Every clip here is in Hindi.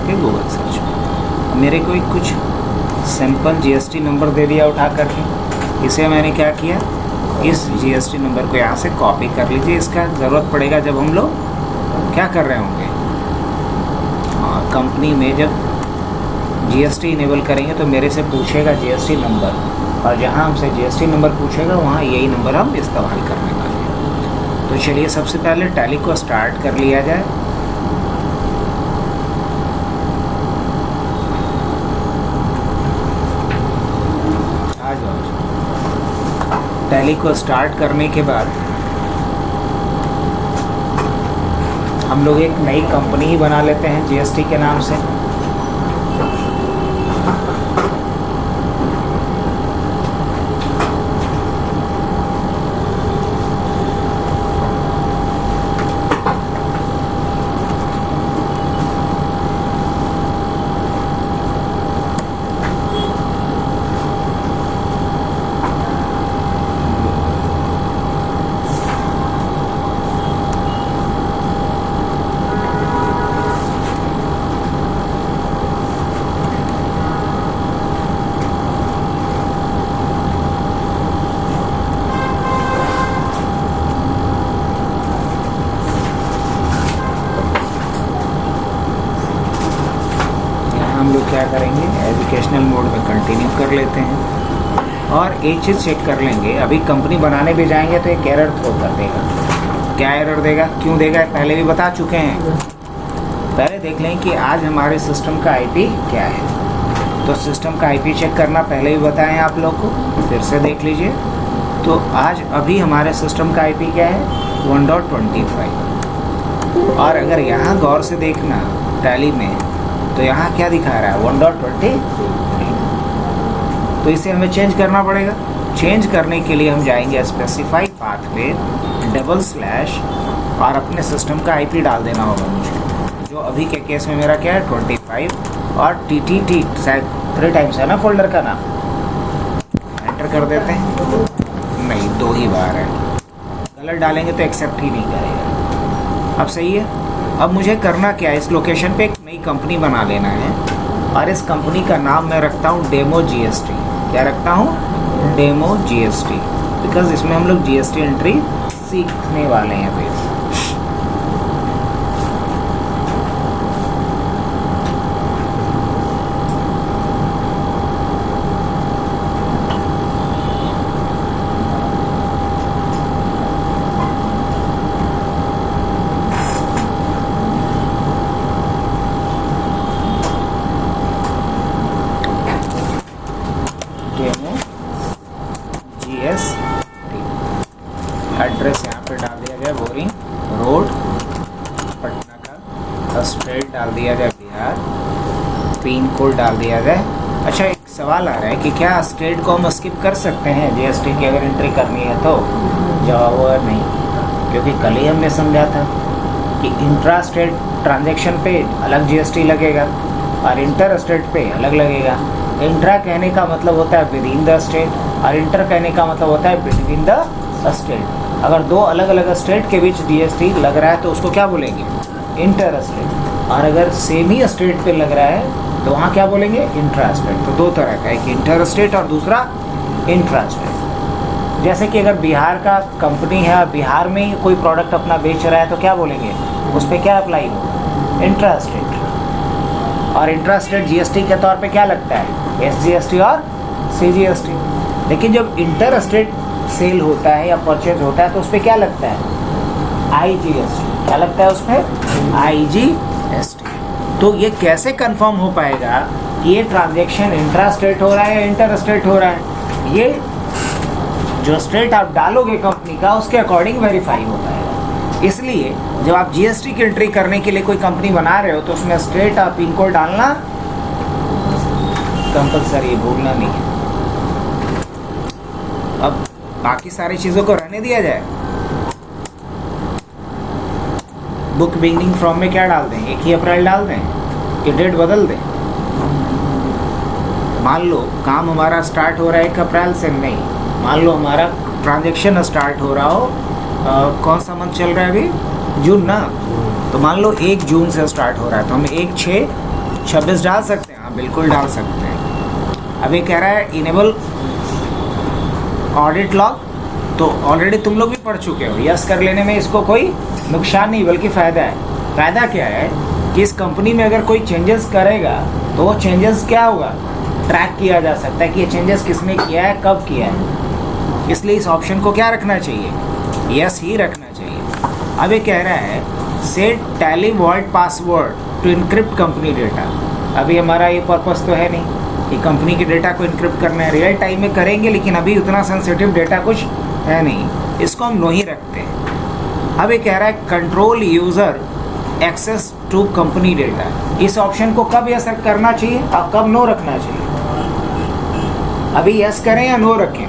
करके गूगल सर्च में। मेरे को एक कुछ सिंपल जीएसटी नंबर दे दिया उठा करके, इसे मैंने क्या किया, इस जीएसटी नंबर को यहाँ से कॉपी कर लीजिए। इसका ज़रूरत पड़ेगा जब हम लोग क्या कर रहे होंगे, कंपनी में जब जीएसटी इनेबल करेंगे तो मेरे से पूछेगा जीएसटी नंबर, और जहाँ हमसे जीएसटी नंबर पूछेगा वहाँ यही नंबर हम इस्तेमाल करने वाले हैं। तो चलिए सबसे पहले टैली को स्टार्ट कर लिया जाए। आ जाओ। टैली को स्टार्ट करने के बाद हम लोग एक नई कंपनी ही बना लेते हैं जीएसटी के नाम से। हम लोग क्या करेंगे, एजुकेशनल मोड में कंटिन्यू कर लेते हैं और एक चीज़ चेक कर लेंगे। अभी कंपनी बनाने भी जाएंगे तो एक एरर थ्रो कर देगा। क्या एरर देगा, क्यों देगा, पहले भी बता चुके हैं। पहले देख लें कि आज हमारे सिस्टम का आईपी क्या है। तो सिस्टम का आईपी चेक करना पहले भी बताएं आप लोग को, फिर से देख लीजिए। तो आज अभी हमारे सिस्टम का आईपी क्या है, 1.25। और अगर यहाँ गौर से देखना टैली में तो यहाँ क्या दिखा रहा है, 1.20। तो इसे हमें चेंज करना पड़ेगा। चेंज करने के लिए हम जाएंगे स्पेसिफाई पाथ में / और अपने सिस्टम का आईपी डाल देना होगा मुझे, जो अभी के केस में मेरा क्या है 25 और TTT शायद 3 टाइम्स है ना फोल्डर का नाम। एंटर कर देते हैं, नहीं 2 ही बार है, गलत डालेंगे तो एक्सेप्ट ही नहीं करेगा। अब सही है। अब मुझे करना क्या है, इस लोकेशन पे एक नई कंपनी बना लेना है और इस कंपनी का नाम मैं रखता हूँ डेमो जीएसटी। क्या रखता हूँ, डेमो जीएसटी, बिकॉज इसमें हम लोग जीएसटी एंट्री सीखने वाले हैं अभी। एड्रेस यहाँ पे डाल दिया जाए बोरिंग रोड पटना का, स्टेट डाल दिया जाए बिहार, पिन कोड डाल दिया जाए। अच्छा एक सवाल आ रहा है कि क्या स्टेट को हम स्किप कर सकते हैं जीएसटी की अगर एंट्री करनी है तो? जवाब है नहीं, क्योंकि कल ही हमने समझा था कि इंट्रा स्टेट ट्रांजैक्शन पे अलग जीएसटी लगेगा और इंटर स्टेट पे अलग लगेगा। इंट्रा कहने का मतलब होता है विद इन द स्टेट और इंटर कहने का मतलब होता है बिटवीन द स्टेट। अगर 2 अलग अलग स्टेट के बीच जीएसटी लग रहा है तो उसको क्या बोलेंगे, इंटर स्टेट। और अगर सेम ही स्टेट पे लग रहा है तो वहाँ क्या बोलेंगे, इंट्रा स्टेट। तो 2 तरह का, एक इंटर स्टेट और दूसरा इंट्रा स्टेट। जैसे कि अगर बिहार का कंपनी है और बिहार में ही कोई प्रोडक्ट अपना बेच रहा है तो क्या बोलेंगे, उस पर क्या अप्लाई होगा, इंट्रा स्टेट। और इंट्रा स्टेट जीएसटी के तौर पे क्या लगता है, एसजीएसटी और सीजीएसटी। लेकिन जब इंटर स्टेट सेल होता है या परचेज होता है तो उस पर क्या लगता है, आईजीएसटी। क्या लगता है उस पर, आईजीएसटी। तो ये कैसे कंफर्म हो पाएगा कि ये ट्रांजैक्शन इंट्रा स्टेट हो रहा है या इंटर स्टेट हो रहा है? ये जो स्टेट आप डालोगे कंपनी का उसके अकॉर्डिंग वेरीफाई होता है। इसलिए जब आप जीएसटी की एंट्री करने के लिए कोई कंपनी बना रहे हो तो उसमें स्टेट और पिन कोड डालना कंपलसरी, भूलना नहीं है। अब बाकी सारी चीज़ों को रहने दिया जाए। बुक बिगिनिंग फ्रॉम में क्या डाल दें, 1 ही अप्रैल डाल दें कि डेट बदल दें। मान लो काम हमारा स्टार्ट हो रहा है 1 अप्रैल से, नहीं, मान लो हमारा ट्रांजैक्शन स्टार्ट हो रहा हो, कौन सा मंथ चल रहा है अभी, जून ना, तो मान लो 1 जून से स्टार्ट हो रहा है तो हम 1/6 26 डाल सकते हैं? हाँ बिल्कुल डाल सकते हैं। अब ये कह रहा है इनेबल ऑडिट लॉग, तो ऑलरेडी तुम लोग भी पढ़ चुके हो, यस कर लेने में इसको कोई नुकसान नहीं बल्कि फ़ायदा है। फ़ायदा क्या है कि इस कंपनी में अगर कोई चेंजेस करेगा तो वो चेंजेस क्या होगा, ट्रैक किया जा सकता है कि ये चेंजेस किसने किया है, कब किया है। इसलिए इस ऑप्शन को क्या रखना चाहिए, यस ही रखना चाहिए। अब ये कह रहा है set Tally vault password to encrypt company data. अभी हमारा ये पर्पस तो है नहीं कि कंपनी के डेटा को इनक्रिप्ट करना है, रियल टाइम में करेंगे लेकिन अभी उतना सेंसिटिव डेटा कुछ है नहीं, इसको हम नो ही रखते हैं। अब ये कह रहा है control user access to company data. इस ऑप्शन को कब यस करना चाहिए और कब नो रखना चाहिए? अभी यस करें या नो रखें?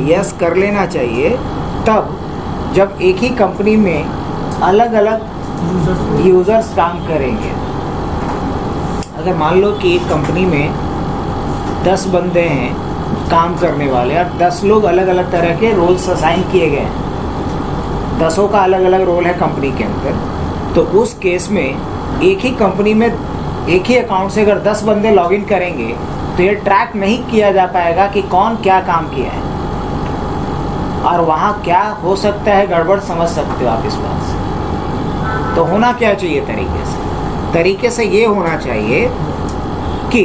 यस कर लेना चाहिए तब जब एक ही कंपनी में अलग अलग यूज़र्स काम करेंगे। अगर मान लो कि एक कंपनी में 10 बंदे हैं काम करने वाले और 10 लोग अलग अलग तरह के रोल्स असाइन किए गए हैं, 10 का अलग अलग रोल है कंपनी के अंदर, तो उस केस में एक ही कंपनी में एक ही अकाउंट से अगर 10 बंदे लॉगिन करेंगे तो ये ट्रैक नहीं किया जा पाएगा कि कौन क्या काम किया है और वहाँ क्या हो सकता है गड़बड़, समझ सकते हो आप इस बात से। तो होना क्या चाहिए तरीके से ये होना चाहिए कि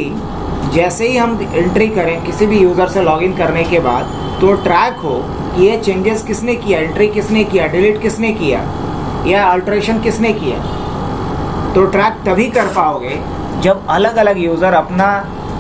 जैसे ही हम एंट्री करें किसी भी यूज़र से लॉगिन करने के बाद तो ट्रैक हो कि ये चेंजेस किसने किया, एंट्री किसने किया, डिलीट किसने किया या अल्ट्रेशन किसने किया। तो ट्रैक तभी कर पाओगे जब अलग अलग यूज़र अपना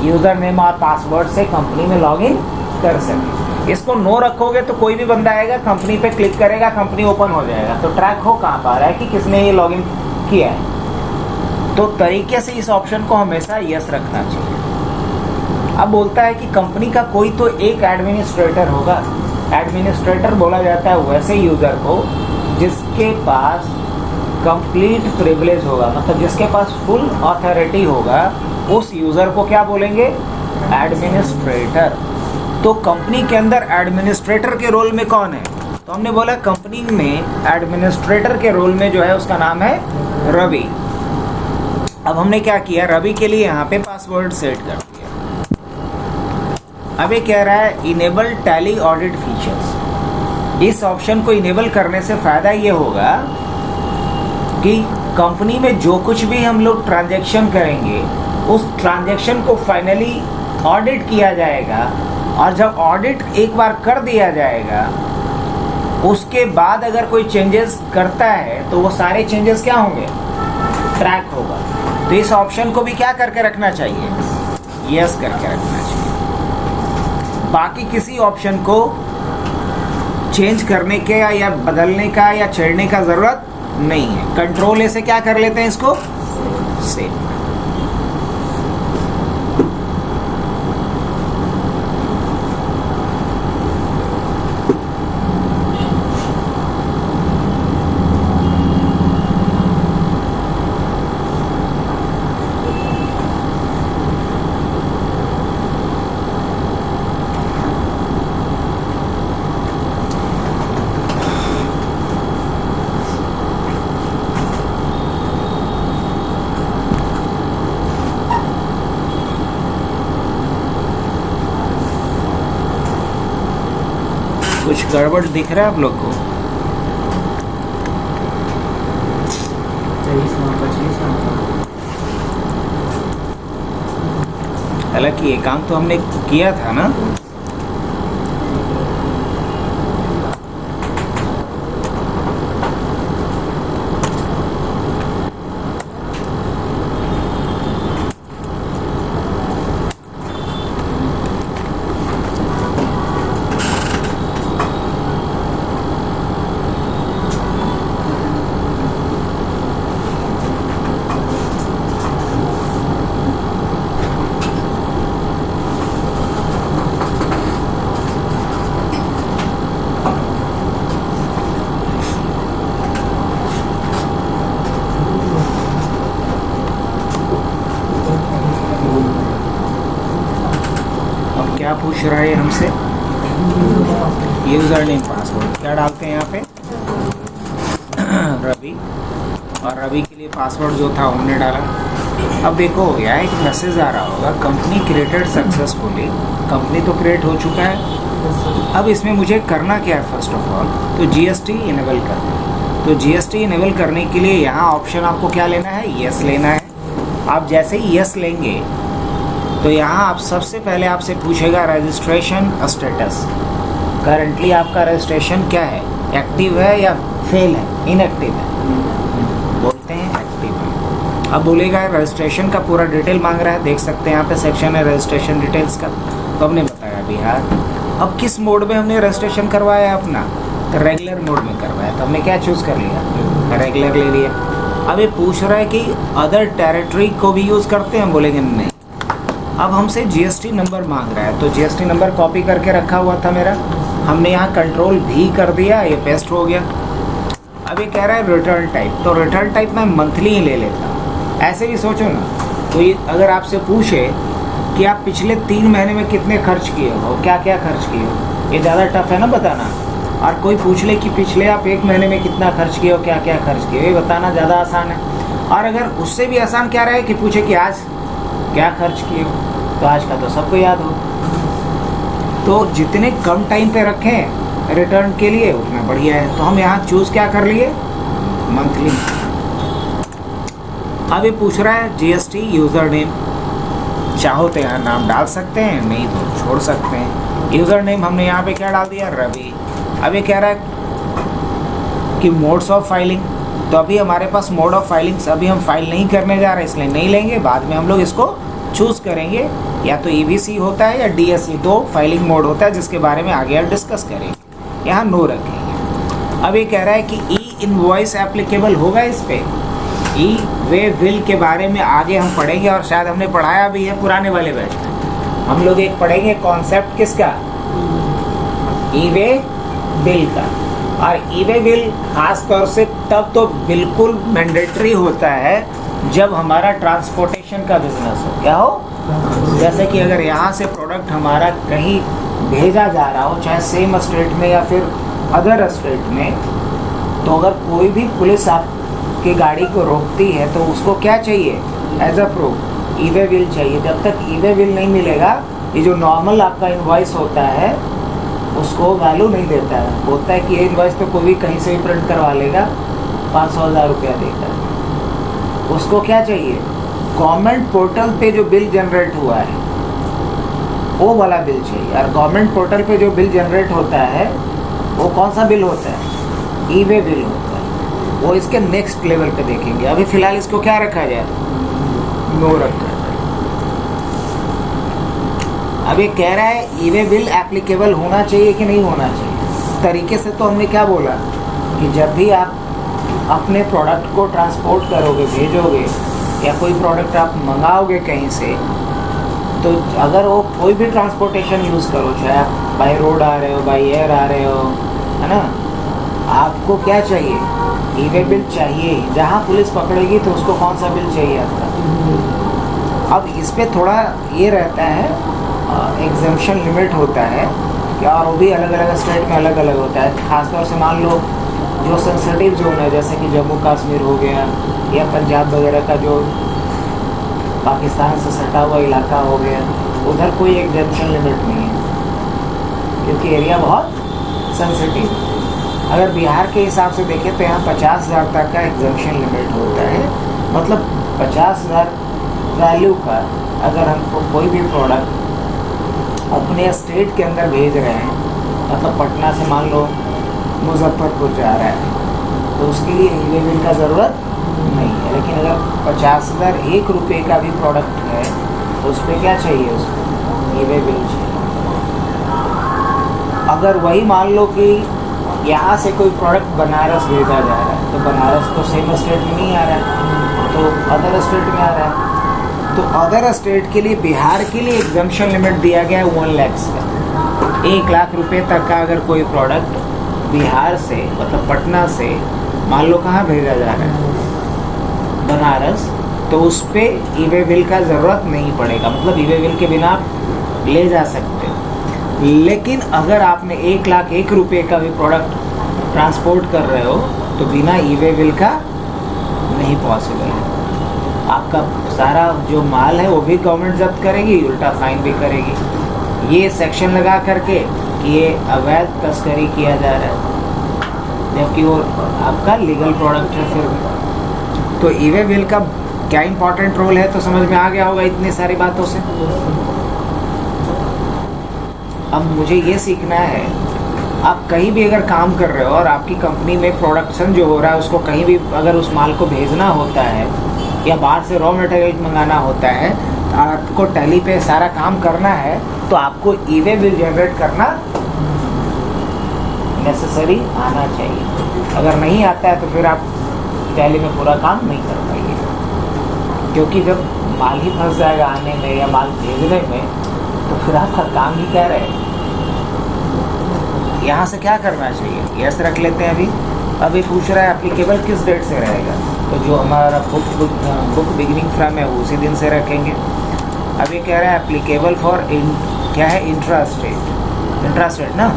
यूज़र नेम और पासवर्ड से कंपनी में लॉगिन कर सके। इसको नो रखोगे तो कोई भी बंदा आएगा, कंपनी पे क्लिक करेगा, कंपनी ओपन हो जाएगा, तो ट्रैक हो कहाँ पा रहा है कि किसने ये लॉगिन किया है। तो तरीके से इस ऑप्शन को हमेशा यस रखना चाहिए। अब बोलता है कि कंपनी का कोई तो एक एडमिनिस्ट्रेटर होगा। एडमिनिस्ट्रेटर बोला जाता है वैसे यूज़र को जिसके पास कंप्लीट प्रिविलेज होगा, मतलब जिसके पास फुल अथॉरिटी होगा, उस यूज़र को क्या बोलेंगे, एडमिनिस्ट्रेटर। तो कंपनी के अंदर एडमिनिस्ट्रेटर के रोल में कौन है, तो हमने बोला कंपनी में एडमिनिस्ट्रेटर के रोल में जो है उसका नाम है रवि। अब हमने क्या किया, रवि के लिए यहाँ पे पासवर्ड सेट कर दिया। अब ये कह रहा है इनेबल टैली ऑडिट फीचर्स। इस ऑप्शन को इनेबल करने से फ़ायदा ये होगा कि कंपनी में जो कुछ भी हम लोग ट्रांजैक्शन करेंगे उस ट्रांजैक्शन को फाइनली ऑडिट किया जाएगा, और जब ऑडिट एक बार कर दिया जाएगा उसके बाद अगर कोई चेंजेस करता है तो वो सारे चेंजेस क्या होंगे, ट्रैक होगा। तो इस ऑप्शन को भी क्या करके रखना चाहिए, यस करके रखना चाहिए। बाकी किसी ऑप्शन को चेंज करने के या बदलने का या छेड़ने का ज़रूरत नहीं है। कंट्रोल ए से क्या कर लेते हैं, इसको सेव। कुछ गड़बड़ दिख रहा है आप लोग को? हालांकि ये काम तो हमने किया था ना। क्या पूछ रहा है हमसे, यूज़र नेम पासवर्ड क्या डालते हैं यहाँ पे, रवि, और रवि के लिए पासवर्ड जो था हमने डाला। अब देखो यहाँ एक मैसेज आ रहा होगा, कंपनी क्रिएटेड सक्सेसफुली। कंपनी तो क्रिएट हो चुका है। अब इसमें मुझे करना क्या है? फर्स्ट ऑफ ऑल तो जीएसटी इनेबल करना है। तो जीएसटी इनेबल करने के लिए यहाँ ऑप्शन आपको क्या लेना है? यस लेना है। आप जैसे ही यस लेंगे तो यहाँ आप सबसे पहले आपसे पूछेगा रजिस्ट्रेशन स्टेटस। करंटली आपका रजिस्ट्रेशन क्या है? एक्टिव है या फेल है, इनएक्टिव है? बोलते हैं एक्टिव है। अब बोलेगा रजिस्ट्रेशन का पूरा डिटेल मांग रहा है। देख सकते हैं यहाँ पे सेक्शन है रजिस्ट्रेशन डिटेल्स का। तो हमने बताया बिहार। अब किस मोड में हमने रजिस्ट्रेशन करवाया अपना? तो रेगुलर मोड में करवाया। तो हमने क्या चूज़ कर लिया? रेगुलर ले लिया। अब ये पूछ रहा है कि अदर टेरिटरी को भी यूज़ करते हैं? बोलेंगे नहीं। अब हमसे जीएसटी नंबर मांग रहा है। तो जीएसटी नंबर कॉपी करके रखा हुआ था मेरा, हमने यहाँ कंट्रोल भी कर दिया, ये पेस्ट हो गया। अब ये कह रहा है रिटर्न टाइप। तो रिटर्न टाइप मैं मंथली ही ले लेता। ऐसे भी सोचो ना, कोई अगर आपसे पूछे कि आप पिछले 3 महीने में कितने खर्च किए हो, क्या क्या खर्च किए हो, ये ज़्यादा टफ है ना बताना। और कोई पूछ ले कि पिछले आप 1 महीने में कितना खर्च किए हो, क्या क्या खर्च किए हो, ये बताना ज़्यादा आसान है। और अगर उससे भी आसान क्या रहे कि पूछे कि आज क्या खर्च किए हो, तो आज का तो सबको याद हो। तो जितने कम टाइम पे रखें रिटर्न के लिए उतना बढ़िया है। तो हम यहाँ चूज़ क्या कर लिए? मंथली। अब ये पूछ रहा है जीएसटी यूज़र नेम। चाहो तो यहाँ नाम डाल सकते हैं, नहीं तो छोड़ सकते हैं। यूज़र नेम हमने यहाँ पे क्या डाल दिया? रवि। अब ये कह रहा है कि मोड्स ऑफ फाइलिंग। तो अभी हमारे पास मोड ऑफ फाइलिंग्स अभी हम फाइल नहीं करने जा रहे, इसलिए नहीं लेंगे। बाद में हम लोग इसको चूज़ करेंगे। या तो ईबीसी होता है या डीएसई, 2 फाइलिंग मोड होता है जिसके बारे में आगे हम डिस्कस करेंगे। यहाँ नो रखेंगे। अब ये कह रहा है कि ई इनवॉइस एप्लीकेबल होगा इस पर। ई वे बिल के बारे में आगे हम पढ़ेंगे और शायद हमने पढ़ाया भी है पुराने वाले बैच में। हम लोग एक पढ़ेंगे कॉन्सेप्ट किसका? ई वे बिल का। और ई वे बिल खास तौर से तब तो बिल्कुल मैंडेटरी होता है जब हमारा ट्रांसपोर्टेशन का बिजनेस हो। क्या हो? जैसे कि अगर यहाँ से प्रोडक्ट हमारा कहीं भेजा जा रहा हो, चाहे सेम स्टेट में या फिर अदर स्टेट में, तो अगर कोई भी पुलिस आपकी गाड़ी को रोकती है तो उसको क्या चाहिए? As a proof e way bill चाहिए। जब तक ई वे बिल नहीं मिलेगा, ये जो नॉर्मल आपका इनवॉइस होता है उसको वैल्यू नहीं देता है। बोलता है कि ये इनवॉइस तो कोई भी कहीं से भी प्रिंट करवा लेगा, 500,000 रुपया देगा। उसको क्या चाहिए? गवर्नमेंट पोर्टल पे जो बिल जनरेट हुआ है वो वाला बिल चाहिए। और गवर्नमेंट पोर्टल पे जो बिल जनरेट होता है वो कौन सा बिल होता है? ई वे बिल होता है। वो इसके नेक्स्ट लेवल पे देखेंगे। अभी फ़िलहाल इसको क्या रखा जाए? नो रखा जाए। अब ये कह रहा है ई वे बिल एप्लीकेबल होना चाहिए कि नहीं होना चाहिए। तरीके से तो हमने क्या बोला कि जब भी आप अपने प्रोडक्ट को ट्रांसपोर्ट करोगे, भेजोगे, या कोई प्रोडक्ट आप मंगाओगे कहीं से, तो अगर वो कोई भी ट्रांसपोर्टेशन यूज़ करो, चाहे आप बाय रोड आ रहे हो, बाय एयर आ रहे हो, है ना, आपको क्या चाहिए? ई वे बिल चाहिए ही। जहाँ पुलिस पकड़ेगी तो उसको कौन सा बिल चाहिए आपका? अब इस पर थोड़ा ये रहता है, एग्जम्पशन लिमिट होता है क्या, और वो भी अलग अलग स्टेट में अलग अलग होता है। खासतौर से मान लो जो सेंसिटिव जोन है, जैसे कि जम्मू कश्मीर हो गया या पंजाब वगैरह का जो पाकिस्तान से सटा हुआ इलाका हो गया, उधर कोई एग्जम्पशन लिमिट नहीं है क्योंकि एरिया बहुत सेंसिटिव है। अगर बिहार के हिसाब से देखें तो यहाँ 50,000 तक का एग्जम्पशन लिमिट होता है। मतलब 50,000 वैल्यू का अगर हमको कोई भी प्रोडक्ट अपने स्टेट के अंदर भेज रहे हैं, मतलब पटना से मान लो मुजफ्फरपुर जा रहा है, तो उसके लिए ई वे बिल का ज़रूरत नहीं है। लेकिन अगर 50,000 1 रुपये का भी प्रोडक्ट है तो उस पर क्या चाहिए? उसको ई वे बिल चाहिए। अगर वही मान लो कि यहाँ से कोई प्रोडक्ट बनारस भेजा जा रहा है, तो बनारस तो सेम स्टेट में नहीं आ रहा है, तो अदर स्टेट में आ रहा है। तो अदर स्टेट के लिए, बिहार के लिए एग्जम्पशन लिमिट दिया गया है 1 लाख का। 1 लाख रुपये तक का अगर कोई प्रोडक्ट बिहार से, मतलब पटना से मान लो कहाँ भेजा जा रहा है? बनारस, तो उस पर ई वे बिल का ज़रूरत नहीं पड़ेगा। मतलब ई वे बिल के बिना आप ले जा सकते हो। लेकिन अगर आपने 1 लाख 1 रुपये का भी प्रोडक्ट ट्रांसपोर्ट कर रहे हो तो बिना ई वे बिल का नहीं पॉसिबल है। आप आपका सारा जो माल है वो भी गवर्नमेंट जब्त करेगी, उल्टा फाइन भी करेगी। ये सेक्शन लगा करके कि ये अवैध तस्करी किया जा रहा है, जबकि वो आपका लीगल प्रोडक्ट है। फिर तो ई वे बिल का क्या इंपॉर्टेंट रोल है तो समझ में आ गया होगा इतनी सारी बातों से। अब मुझे ये सीखना है, आप कहीं भी अगर काम कर रहे हो और आपकी कंपनी में प्रोडक्शन जो हो रहा है उसको कहीं भी अगर उस माल को भेजना होता है या बाहर से रॉ मटेरियल मंगाना होता है, तो आपको टैली पे सारा काम करना है, तो आपको ई वे बिल जनरेट करना नेसेसरी आना चाहिए। अगर नहीं आता है तो फिर आप टैली में पूरा काम नहीं कर पाइए, क्योंकि जब माल ही फंस जाएगा आने में या माल भेजने में, तो फिर आपका काम ही क्या रहेगा। यहाँ से क्या करना चाहिए, यस रख लेते हैं। अभी पूछ रहा है एप्लीकेबल किस डेट से रहेगा, तो जो हमारा बुक बिगिनिंग फ्रॉम है उसी दिन से रखेंगे। अभी कह रहा है एप्लीकेबल फॉर क्या है, इंट्रा स्टेट ना,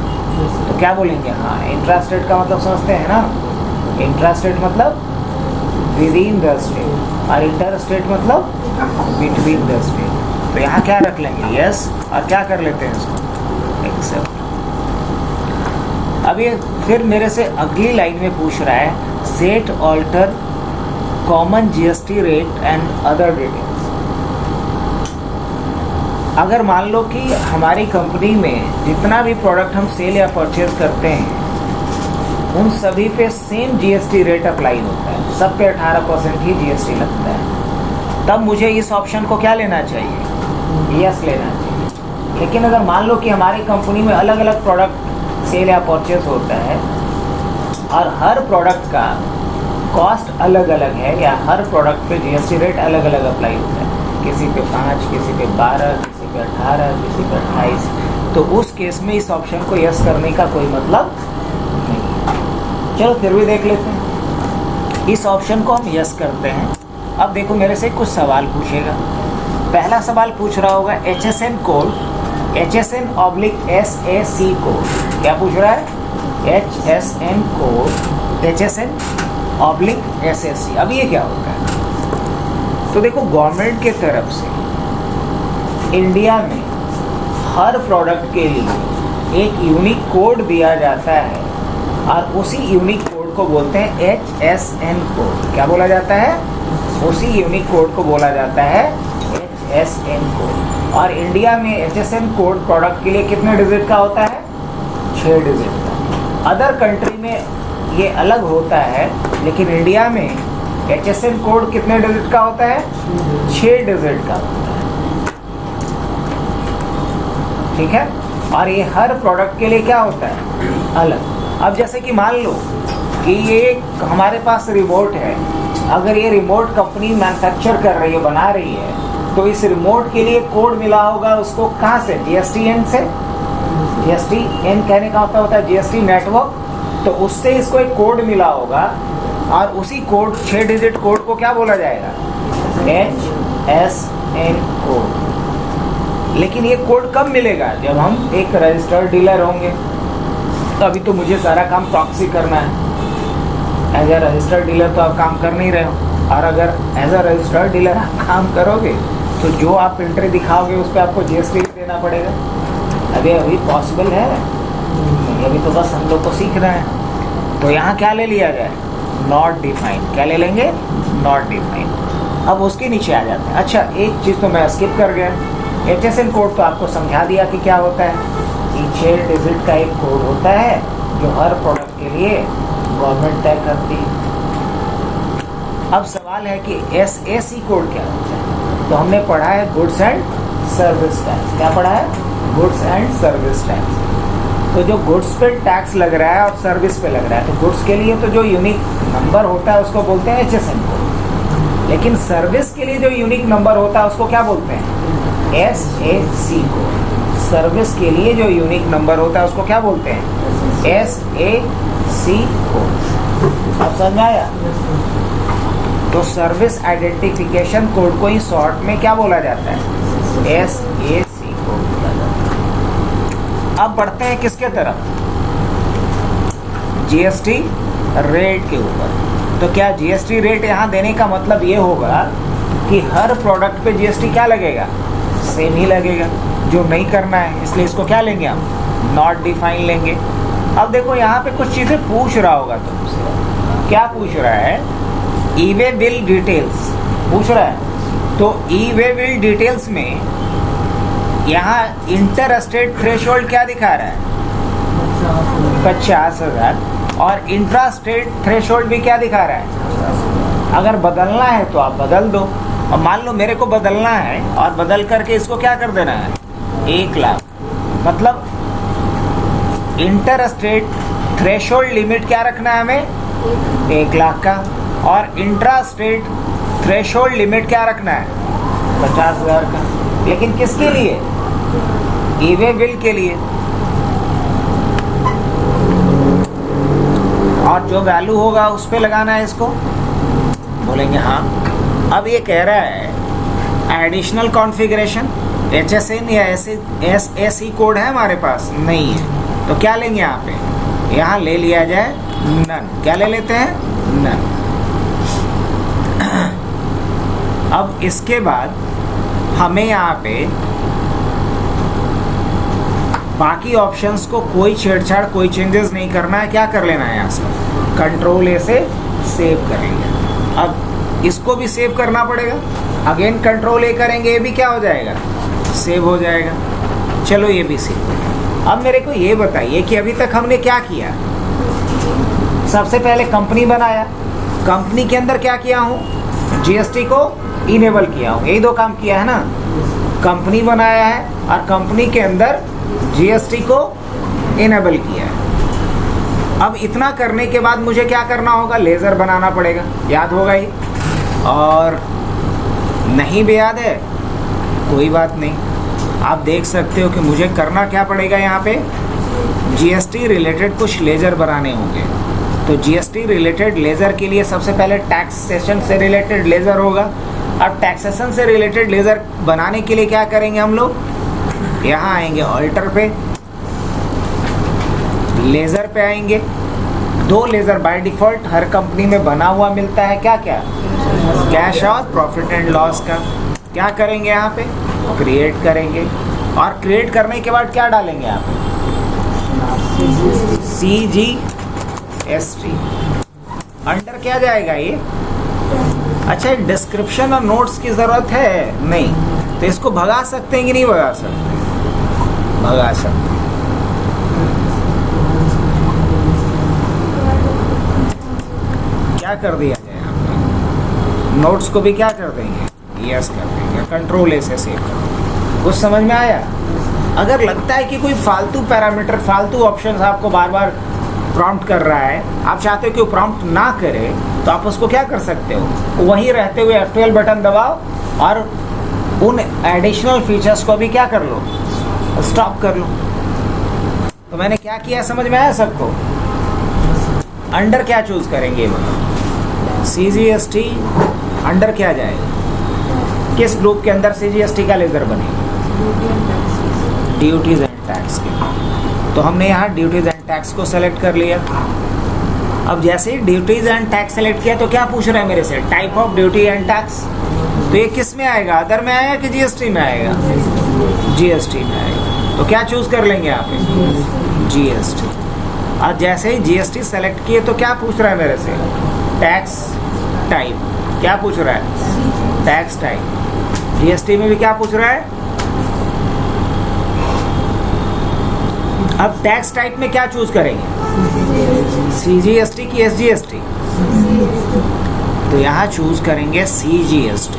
तो क्या बोलेंगे, हाँ इंट्रा स्टेट का मतलब समझते हैं ना। इंट्रा स्टेट मतलब विद इन द स्टेट और इंटर स्टेट मतलब बिटवीन द स्टेट। तो यहाँ क्या रख लेंगे, यस, और क्या कर लेते हैं इसको, एक्सेप्ट। अभी फिर मेरे से अगली लाइन में पूछ रहा है set alter common GST rate and other details. अगर मान लो कि हमारी कंपनी में जितना भी प्रोडक्ट हम सेल या परचेज करते हैं उन सभी पे सेम जीएसटी रेट अप्लाई होता है, सब पे 18% ही जीएसटी लगता है, तब मुझे इस ऑप्शन को क्या लेना चाहिए, यस लेना चाहिए। लेकिन अगर मान लो कि हमारी कंपनी में अलग अलग प्रोडक्ट सेल या परचेज होता है और हर प्रोडक्ट का कॉस्ट अलग अलग है या हर प्रोडक्ट पे जीएसटी रेट अलग अलग अप्लाई होता है, किसी पे 5, किसी पे 12, किसी पे 18, किसी पे 28, तो उस केस में इस ऑप्शन को यस करने का कोई मतलब नहीं। चलो फिर भी देख लेते हैं, इस ऑप्शन को हम यस करते हैं। अब देखो मेरे से कुछ सवाल पूछेगा। पहला सवाल पूछ रहा होगा HSN कोड, HSN/SAC कोड। क्या पूछ रहा है, HSN कोड, HSN/SAC। अब ये क्या होता है, तो देखो गवर्नमेंट के तरफ से इंडिया में हर प्रोडक्ट के लिए एक यूनिक कोड दिया जाता है और उसी यूनिक कोड को बोलते हैं HSN कोड। क्या बोला जाता है, उसी यूनिक कोड को बोला जाता है HSN कोड। और इंडिया में HSN कोड प्रोडक्ट के लिए कितने डिजिट का होता है, 6 डिजिट का। अदर कंट्री में ये अलग होता है, लेकिन इंडिया में HSN कोड कितने डिजिट का होता है, 6 डिजिट का होता है, ठीक है। और ये हर प्रोडक्ट के लिए क्या होता है, अलग। अब जैसे कि मान लो कि ये हमारे पास रिमोट है, अगर ये रिमोट कंपनी मैन्युफैक्चर कर रही है, बना रही है, तो इस रिमोट के लिए कोड मिला होगा उसको कहाँ से, GSTN से। GSTN कहने का मतलब होता है GST नेटवर्क, तो उससे इसको एक कोड मिला होगा और उसी कोड 6 डिजिट कोड को क्या बोला जाएगा, HSN कोड। लेकिन ये कोड कब मिलेगा, जब हम एक रजिस्टर्ड डीलर होंगे। तो अभी तो मुझे सारा काम प्रॉक्सी करना है, एज ए रजिस्टर्ड डीलर तो आप काम कर नहीं रहे हो। और अगर एज ए रजिस्टर्ड डीलर आप काम करोगे तो जो आप एंट्री दिखाओगे उस पर आपको GST देना पड़ेगा। अभी पॉसिबल है, अभी तो बस हम लोग को सीख रहे हैं। तो यहाँ क्या ले लिया जाए, नॉट डिफाइंड। क्या ले लेंगे, नॉट डिफाइंड। अब उसके नीचे आ जाते हैं। अच्छा, एक चीज़ तो मैं स्किप कर गया, HSN कोड तो आपको समझा दिया कि क्या होता है। ये 6 डिजिट का एक कोड होता है जो हर प्रोडक्ट के लिए गवर्नमेंट तय करती है। अब सवाल है कि SAC कोड क्या होता है। तो हमने पढ़ा है गुड्स एंड सर्विस टैक्स। क्या पढ़ा है, गुड्स एंड सर्विस टैक्स। तो जो गुड्स पे टैक्स लग रहा है और सर्विस पे लग रहा है, तो गुड्स के लिए तो जो यूनिक नंबर होता है उसको बोलते हैं HSN कोड। लेकिन सर्विस के लिए जो यूनिक नंबर होता है उसको क्या बोलते हैं, SAC कोड। सर्विस के लिए जो यूनिक नंबर होता है उसको क्या बोलते हैं, SAC कोड। अब समझ आया। तो सर्विस आइडेंटिफिकेशन कोड को ही शॉर्ट में क्या बोला जाता है, SAC कोड बोला जाता है। अब बढ़ते हैं किसके तरफ, GST रेट के ऊपर। तो क्या GST रेट यहाँ देने का मतलब ये होगा कि हर प्रोडक्ट पे जीएसटी क्या लगेगा, सेम ही लगेगा। जो नहीं करना है इसलिए इसको क्या लेंगे हम, नॉट डिफाइन लेंगे। अब देखो यहाँ पे कुछ चीज़ें पूछ रहा होगा तुमसे। क्या पूछ रहा है, ई वे बिल डिटेल्स पूछ रहा है। तो ई वे बिल डिटेल्स में यहाँ इंटर स्टेट थ्रेशोल्ड क्या दिखा रहा है, 50,000, और इंट्रा स्टेट थ्रेशोल्ड भी क्या दिखा रहा है। अगर बदलना है तो आप बदल दो। और मान लो मेरे को बदलना है और बदल करके इसको क्या कर देना है, 1 लाख। मतलब इंटर स्टेट थ्रेशोल्ड लिमिट क्या रखना है हमें, 1 लाख का, और इंट्रा स्टेट थ्रेशोल्ड लिमिट क्या रखना है, 50,000 का। लेकिन किसके लिए, ई वे बिल के लिए। और जो वैल्यू होगा उस पे लगाना है इसको। बोलेंगे हाँ। अब ये कह रहा है एडिशनल कॉन्फ़िगरेशन, HSN या SE कोड है हमारे पास, नहीं है। तो क्या लेंगे यहाँ पे, यहाँ ले लिया जाए नन। क्या ले लेते हैं, नन। अब इसके बाद हमें यहाँ पे बाकी ऑप्शंस को कोई छेड़छाड़, कोई चेंजेस नहीं करना है। क्या कर लेना है, यहाँ से कंट्रोल ए से सेव कर लिया। अब इसको भी सेव करना पड़ेगा। अगेन कंट्रोल ए करेंगे, ये भी क्या हो जाएगा, सेव हो जाएगा। चलो ये भी सेव। अब मेरे को ये बताइए कि अभी तक हमने क्या किया। सबसे पहले कंपनी बनाया, कंपनी के अंदर क्या किया हूँ, जीएसटी को इनेबल किया हूँ। यही 2 काम किया है ना, कंपनी बनाया है और कंपनी के अंदर जीएसटी को इनेबल किया है। अब इतना करने के बाद मुझे क्या करना होगा, लेज़र बनाना पड़ेगा। याद होगा ये, और नहीं भी याद है कोई बात नहीं। आप देख सकते हो कि मुझे करना क्या पड़ेगा, यहाँ पे जीएसटी रिलेटेड कुछ लेज़र बनाने होंगे। तो जीएसटी रिलेटेड लेज़र के लिए सबसे पहले टैक्सेशन से रिलेटेड लेज़र होगा। अब टैक्सेशन से रिलेटेड लेज़र बनाने के लिए क्या करेंगे हम लोग, यहाँ आएंगे ऑल्टर पे, लेज़र पे आएंगे। 2 laser by default her company में बना हुआ मिलता है। क्या क्या, कैश और प्रॉफिट एंड लॉस का। क्या करेंगे यहाँ पे, क्रिएट करेंगे। और क्रिएट करने के बाद क्या डालेंगे यहाँ पे, CGST। अंडर क्या जाएगा ये, अच्छा डिस्क्रिप्शन और नोट्स की ज़रूरत है नहीं, तो इसको भगा सकते हैं कि नहीं भगा सकते, भगा सकते। क्या कर दिया जाए यहाँ पे, नोट्स को भी क्या कर देंगे, यस कर देंगे। कंट्रोल ए से सेव कर देंगे। कुछ समझ में आया। अगर लगता है कि कोई फालतू पैरामीटर, फालतू ऑप्शंस आपको बार बार प्रॉम्प्ट कर रहा है, आप चाहते हो कि वो प्रॉम्प्ट ना करे, तो आप उसको क्या कर सकते हो, वहीं रहते हुए F12 बटन दबाओ और उन एडिशनल फीचर्स को भी क्या कर लो, स्टॉप कर लो। तो मैंने क्या किया, समझ में आया सबको। अंडर क्या चूज करेंगे, CGST अंडर क्या जाएगा, किस ग्रुप के अंदर CGST का लेजर बनेगा, ड्यूटीज एंड टैक्स के। तो हमने यहाँ ड्यूटीज एंड टैक्स को सेलेक्ट कर लिया। अब जैसे ही ड्यूटीज एंड टैक्स सेलेक्ट किया तो क्या पूछ रहा है मेरे से, type of duty and tax. तो ये किस में आएगा, अदर में आएगा कि जीएसटी में आएगा, जीएसटी में आएगा। तो क्या चूज कर लेंगे यहाँ पे, जीएसटी। और जैसे ही जीएसटी सेलेक्ट किए तो क्या पूछ रहा है मेरे से, टैक्स टाइप। क्या पूछ रहा है, टैक्स टाइप। जीएसटी में भी क्या पूछ रहा है, अब टैक्स टाइप में क्या चूज करेंगे, CGST की SGST। तो यहाँ चूज करेंगे CGST।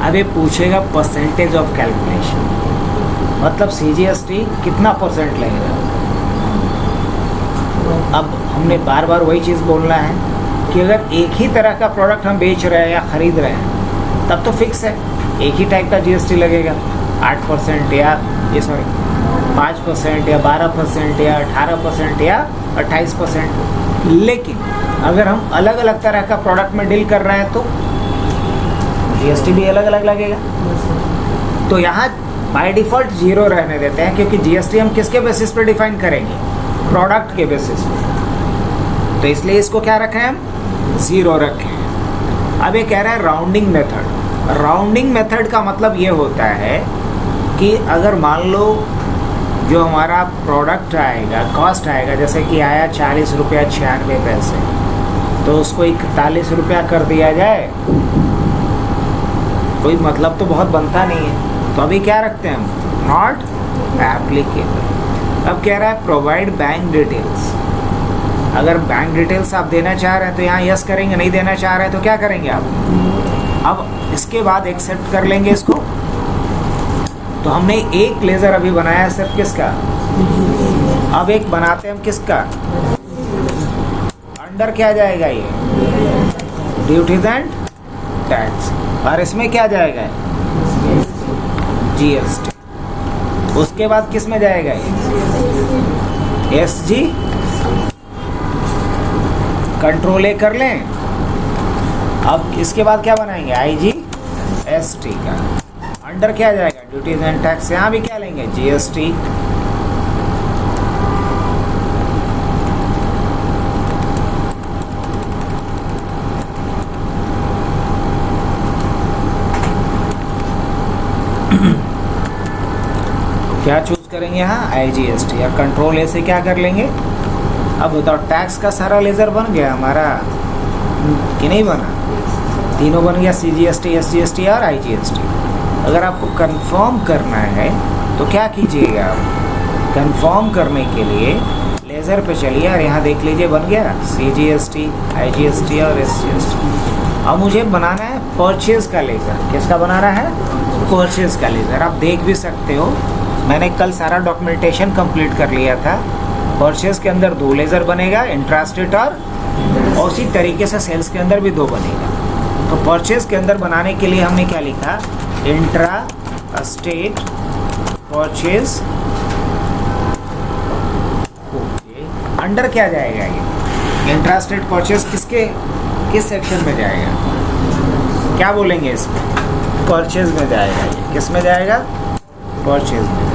अब ये पूछेगा परसेंटेज ऑफ कैलकुलेशन, मतलब CGST कितना परसेंट लगेगा। अब हमने बार बार वही चीज़ बोलना है कि अगर एक ही तरह का प्रोडक्ट हम बेच रहे हैं या ख़रीद रहे हैं तब तो फिक्स है, एक ही टाइप का GST लगेगा, 8% या 5% या 12% या 18% या 28%। लेकिन अगर हम अलग अलग तरह का प्रोडक्ट में डील कर रहे हैं तो GST भी अलग अलग लगेगा। तो यहाँ बाय डिफ़ॉल्ट 0 रहने देते हैं, क्योंकि GST हम किसके बेसिस पे डिफाइन करेंगे, प्रोडक्ट के बेसिस पे। तो इसलिए इसको क्या रखें हम, 0 रखें। अब ये कह रहा है राउंडिंग मेथड। राउंडिंग मेथड का मतलब ये होता है कि अगर मान लो जो हमारा प्रोडक्ट आएगा, कॉस्ट आएगा, जैसे कि आया 40 रुपया 96 पैसे, तो उसको 41 रुपया कर दिया जाए, कोई मतलब तो बहुत बनता नहीं है। तो अभी क्या रखते हैं हम, नॉट एप्लीकेबल। अब कह रहा है प्रोवाइड बैंक डिटेल्स। अगर बैंक डिटेल्स आप देना चाह रहे हैं तो यहाँ यस करेंगे, नहीं देना चाह रहे हैं तो क्या करेंगे आप, अब इसके बाद एक्सेप्ट कर लेंगे इसको। तो हमने एक लेज़र अभी बनाया है सिर्फ किसका, अब एक बनाते हैं हम किसका, अंडर क्या जाएगा ये, ड्यूटीज एंड टैक्स, और इसमें क्या जाएगा, जीएसटी। उसके बाद किस में जाएगा ये, एसजी, कंट्रोल ए कर लें। अब इसके बाद क्या बनाएंगे, आईजी एसटी का, अंडर क्या जाएगा, ड्यूटीज एंड टैक्स, यहाँ भी क्या लेंगे, जीएसटी। क्या चूज करेंगे यहाँ, आईजीएसटी, या कंट्रोल ए से क्या कर लेंगे। अब बताओ टैक्स का सारा लेजर बन गया हमारा कि नहीं बना, तीनों बन गया, सीजीएसटी, एसजीएसटी और आईजीएसटी। अगर आपको कंफर्म करना है तो क्या कीजिएगा, आप कंफर्म करने के लिए लेज़र पे चलिए और यहाँ देख लीजिए बन गया सीजीएसटी, आईजीएसटी और एसजीएसटी। अब मुझे बनाना है परचेज का लेज़र। किसका बनाना है, परचेज का लेज़र। आप देख भी सकते हो, मैंने कल सारा डॉक्यूमेंटेशन कंप्लीट कर लिया था। परचेज के अंदर 2 लेज़र बनेगा, इंट्रास्टेट और उसी तरीके से सेल्स के अंदर भी 2 बनेगा। तो परचेज के अंदर बनाने के लिए हमने क्या लिखा, intra state purchase. Okay, under क्या जाएगा ये, इंट्रा स्टेट परचेज किस सेक्शन में जाएगा, क्या बोलेंगे इसमें, परचेज में जाएगा। ये किस में जाएगा, परचेज में।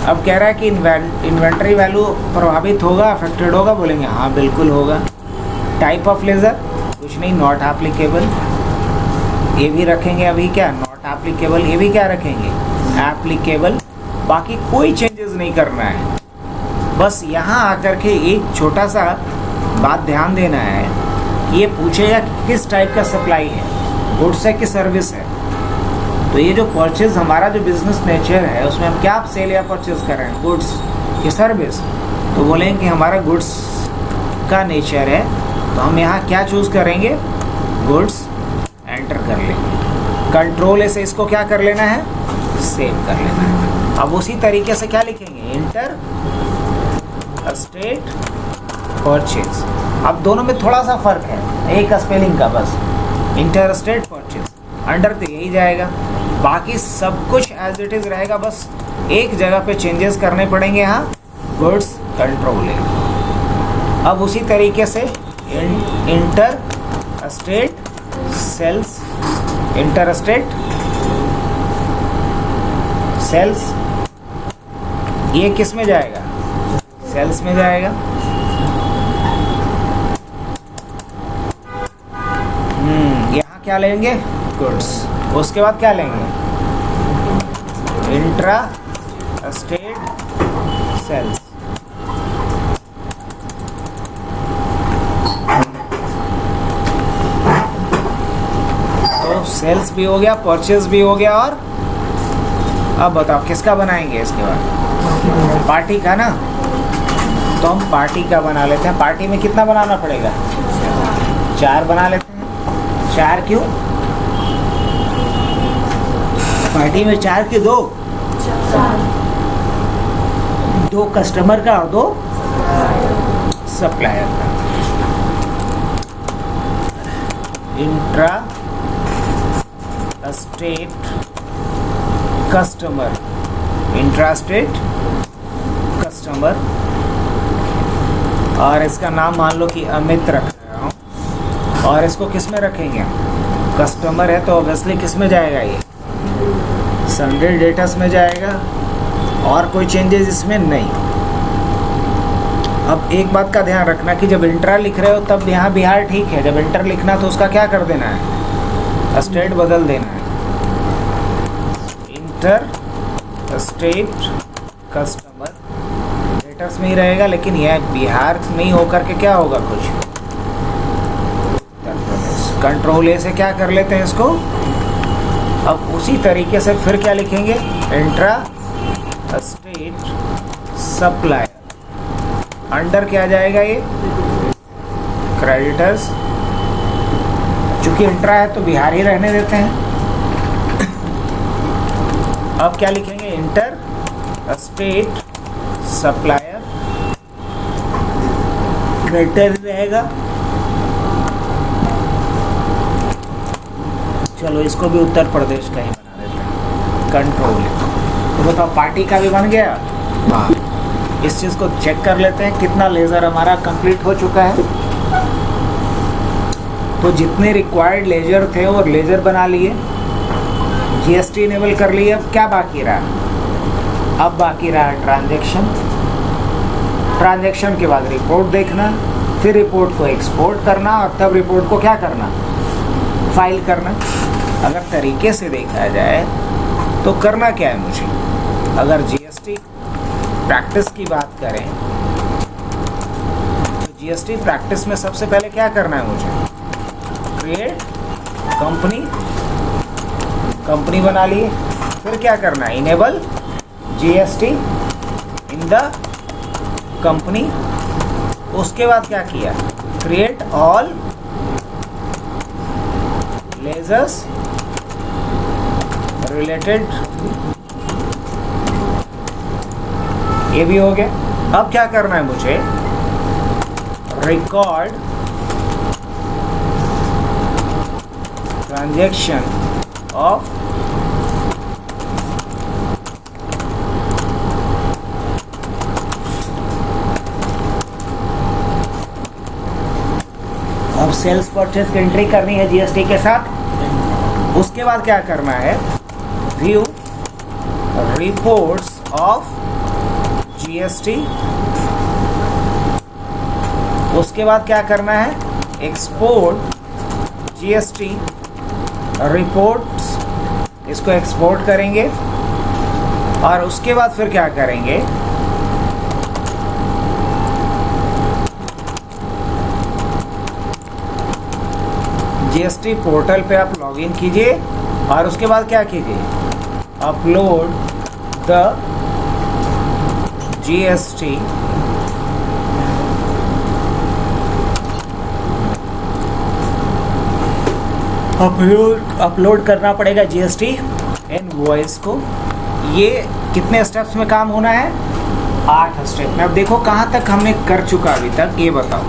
अब कह रहा है कि इन्वेंट्री वैल्यू प्रभावित होगा, अफेक्टेड होगा, बोलेंगे हाँ बिल्कुल होगा। टाइप ऑफ लेज़र कुछ नहीं, नॉट एप्लीकेबल, ये भी रखेंगे अभी क्या, नॉट एप्लीकेबल, ये भी क्या रखेंगे, एप्लीकेबल। बाकी कोई चेंजेस नहीं करना है, बस यहाँ आकर के एक छोटा सा बात ध्यान देना है कि ये पूछेगा कि किस टाइप का सप्लाई है, गुड्स है कि सर्विस है। तो ये जो परचेज हमारा जो बिजनेस नेचर है उसमें हम क्या सेल या परचेज कर रहे हैं, गुड्स की सर्विस। तो बोलेंगे कि हमारा गुड्स का नेचर है, तो हम यहाँ क्या चूज़ करेंगे, गुड्स, एंटर कर लेंगे। कंट्रोल ए से इसको क्या कर लेना है, सेव कर लेना है। अब उसी तरीके से क्या लिखेंगे, इंटर स्टेट परचेज। अब दोनों में थोड़ा सा फर्क है, एक स्पेलिंग का बस, इंटर स्टेट परचेज, अंडर तो यही जाएगा, बाकी सब कुछ एज इट इज़ रहेगा, बस एक जगह पे चेंजेस करने पड़ेंगे यहाँ, गुड्स कंट्रोल ए। अब उसी तरीके से interstate sales, interstate sales, ये किस में जाएगा, सेल्स में जाएगा। यहाँ क्या लेंगे, गुड्स। उसके बाद क्या लेंगे, इंट्रा स्टेट सेल्स। तो सेल्स भी हो गया, परचेज भी हो गया, और अब बताओ किसका बनाएंगे इसके बाद, पार्टी का ना। तो हम पार्टी का बना लेते हैं। पार्टी में कितना बनाना पड़ेगा, 4 बना लेते हैं। 4 क्यों, पार्टी में 4 के 2 कस्टमर का और 2 सप्लायर का। Intra state customer, intra state customer, और इसका नाम मान लो कि अमित रख रहा हूँ, और इसको किस में रखेंगे, कस्टमर है तो ऑब्वियसली किस में जाएगा, ये संडे डेटस में जाएगा, और कोई चेंजेस इसमें नहीं। अब एक बात का ध्यान रखना कि जब इंट्रा लिख रहे हो तब यहाँ बिहार ठीक है, जब इंटर लिखना तो उसका क्या कर देना है, स्टेट बदल देना है। इंटर स्टेट कस्टमर लेटर्स में ही रहेगा, लेकिन यह बिहार नहीं होकर के क्या होगा कुछ उत्तर प्रदेश। कंट्रोल ए से क्या कर लेते हैं इसको। अब उसी तरीके से फिर क्या लिखेंगे, इंट्रा स्टेट सप्लायर, अंडर क्या जाएगा ये क्रेडिटर्स, चूंकि इंट्रा है तो बिहार ही रहने देते हैं। अब क्या लिखेंगे, इंटर स्टेट सप्लायर, क्रेडिटर रहेगा। चलो इसको भी उत्तर प्रदेश का ही बना देते हैं, कंट्रोल। तो बताओ पार्टी का भी बन गया। हाँ, इस चीज़ को चेक कर लेते हैं कितना लेज़र हमारा कंप्लीट हो चुका है। तो जितने रिक्वायर्ड लेजर थे वो लेजर बना लिए, जीएसटी इनेबल कर लिए। अब क्या बाकी रहा, अब बाकी रहा ट्रांजैक्शन। ट्रांजैक्शन के बाद रिपोर्ट देखना, फिर रिपोर्ट को एक्सपोर्ट करना और तब रिपोर्ट को क्या करना, फाइल करना। अगर तरीके से देखा जाए तो करना क्या है मुझे, अगर जीएसटी प्रैक्टिस की बात करें तो जीएसटी प्रैक्टिस में सबसे पहले क्या करना है मुझे, क्रिएट कंपनी, कंपनी बना लिए। फिर क्या करना है, enable GST in the company. उसके बाद क्या किया, क्रिएट ऑल लेजर्स रिलेटेड, ये भी हो गया। अब क्या करना है मुझे, रिकॉर्ड ट्रांजैक्शन ऑफ अब सेल्स परचेज की एंट्री करनी है जीएसटी के साथ। उसके बाद क्या करना है, व्यू रिपोर्ट्स ऑफ जीएसटी। उसके बाद क्या करना है, एक्सपोर्ट जीएसटी रिपोर्ट्स, इसको एक्सपोर्ट करेंगे। और उसके बाद फिर क्या करेंगे, जीएसटी पोर्टल पे आप लॉगिन कीजिए और उसके बाद क्या कीजिए, अपलोड द जीएसटी अपलोड करना पड़ेगा जीएसटी इनवॉइस को। ये कितने स्टेप्स में काम होना है, 8 स्टेप में। अब देखो कहाँ तक हमने कर चुका अभी तक, ये बताओ।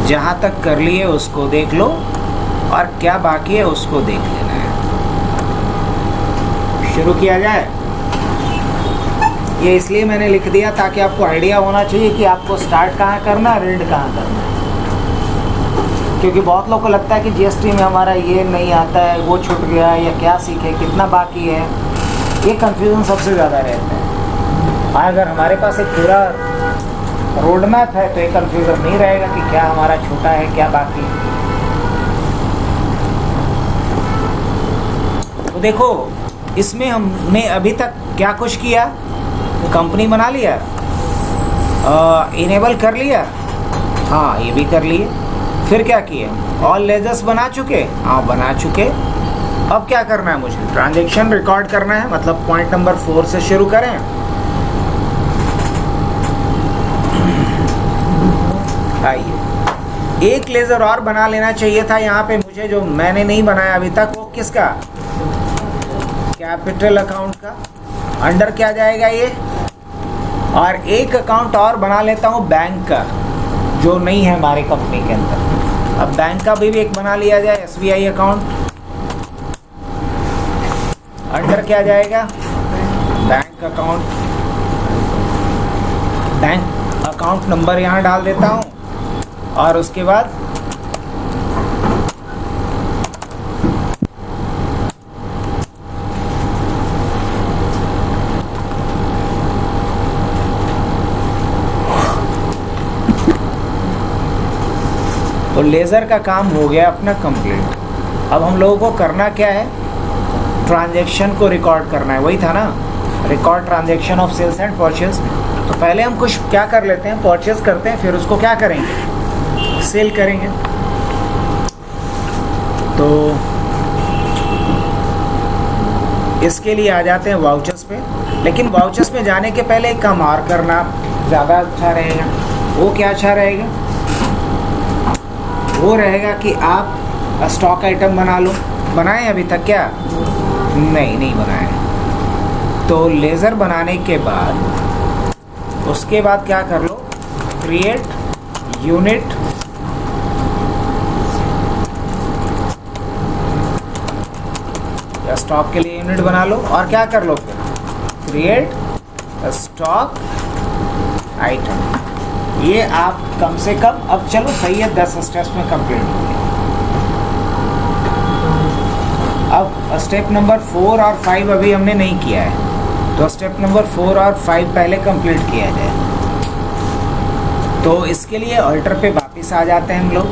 जहाँ तक कर लिए उसको देख लो और क्या बाकी है उसको देख लेना है। शुरू किया जाए। ये इसलिए मैंने लिख दिया ताकि आपको आइडिया होना चाहिए कि आपको स्टार्ट कहाँ करना है, एंड कहाँ करना है। क्योंकि बहुत लोगों को लगता है कि जीएसटी में हमारा ये नहीं आता है, वो छूट गया, या क्या सीखे, कितना बाकी है, ये कंफ्यूजन सबसे ज़्यादा रहता है। हाँ, अगर हमारे पास एक पूरा रोड मैप है तो ये कंफ्यूजन नहीं रहेगा कि क्या हमारा छूटा है, क्या बाकी है। तो देखो इसमें हमने अभी तक क्या कुछ किया, कंपनी बना लिया, इनेबल कर लिया, हाँ ये भी कर लिए। फिर क्या किए, ऑल लेजर्स बना चुके, हाँ बना चुके। अब क्या करना है मुझे, ट्रांजैक्शन रिकॉर्ड करना है, मतलब पॉइंट नंबर 4 से शुरू करें। आइए, एक लेजर और बना लेना चाहिए था यहाँ पे मुझे, जो मैंने नहीं बनाया अभी तक। वो किसका, कैपिटल अकाउंट का। अंडर क्या जाएगा ये, और एक अकाउंट और बना लेता हूँ बैंक का, जो नहीं है हमारे कंपनी के अंदर। अब बैंक का भी एक बना लिया जाए, एसबीआई अकाउंट। अंडर क्या जाएगा, bank account. Bank account number यहाँ डाल देता हूँ और उसके बाद लेज़र का काम हो गया अपना कंप्लीट। अब हम लोगों को करना क्या है, ट्रांजैक्शन को रिकॉर्ड करना है, वही था ना, record transaction of sales and purchase. तो पहले हम कुछ क्या कर लेते हैं, परचेज करते हैं, फिर उसको क्या करेंगे, सेल करेंगे। तो इसके लिए आ जाते हैं वाउचर्स पे। लेकिन वाउचर्स में जाने के पहले एक काम और करना ज़्यादा अच्छा रहेगा। वो क्या अच्छा रहेगा, वो रहेगा कि आप स्टॉक आइटम बना लो। बनाए अभी तक क्या, नहीं बनाए। तो लेज़र बनाने के बाद उसके बाद क्या कर लो, क्रिएट यूनिट या स्टॉक के लिए यूनिट बना लो, और क्या कर लो फिर क्रिएट स्टॉक आइटम। ये आप कम से कम, अब चलो सही है, 10 स्टेप्स में कंप्लीट हो गया। अब स्टेप नंबर 4 और 5 अभी हमने नहीं किया है, तो स्टेप नंबर 4 और 5 पहले कंप्लीट किया जाए। तो इसके लिए अल्टर पे वापस आ जाते हैं हम लोग,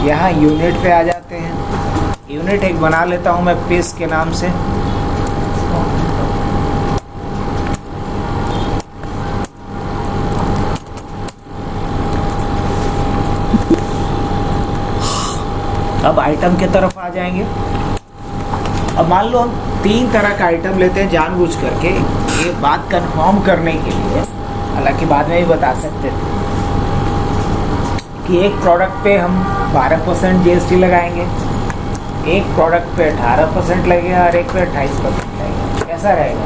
यहाँ यूनिट पे आ जाते हैं। यूनिट एक बना लेता हूँ मैं पीस के नाम से। अब आइटम की तरफ आ जाएंगे। अब मान लो हम 3 तरह का आइटम लेते हैं जानबूझ करके, ये बात कंफर्म करने के लिए, हालांकि बाद में भी बता सकते थे कि एक प्रोडक्ट पे हम 12% जीएसटी लगाएंगे, एक प्रोडक्ट पे 18% लगेगा और एक पे 28% लगेगा। कैसा रहेगा,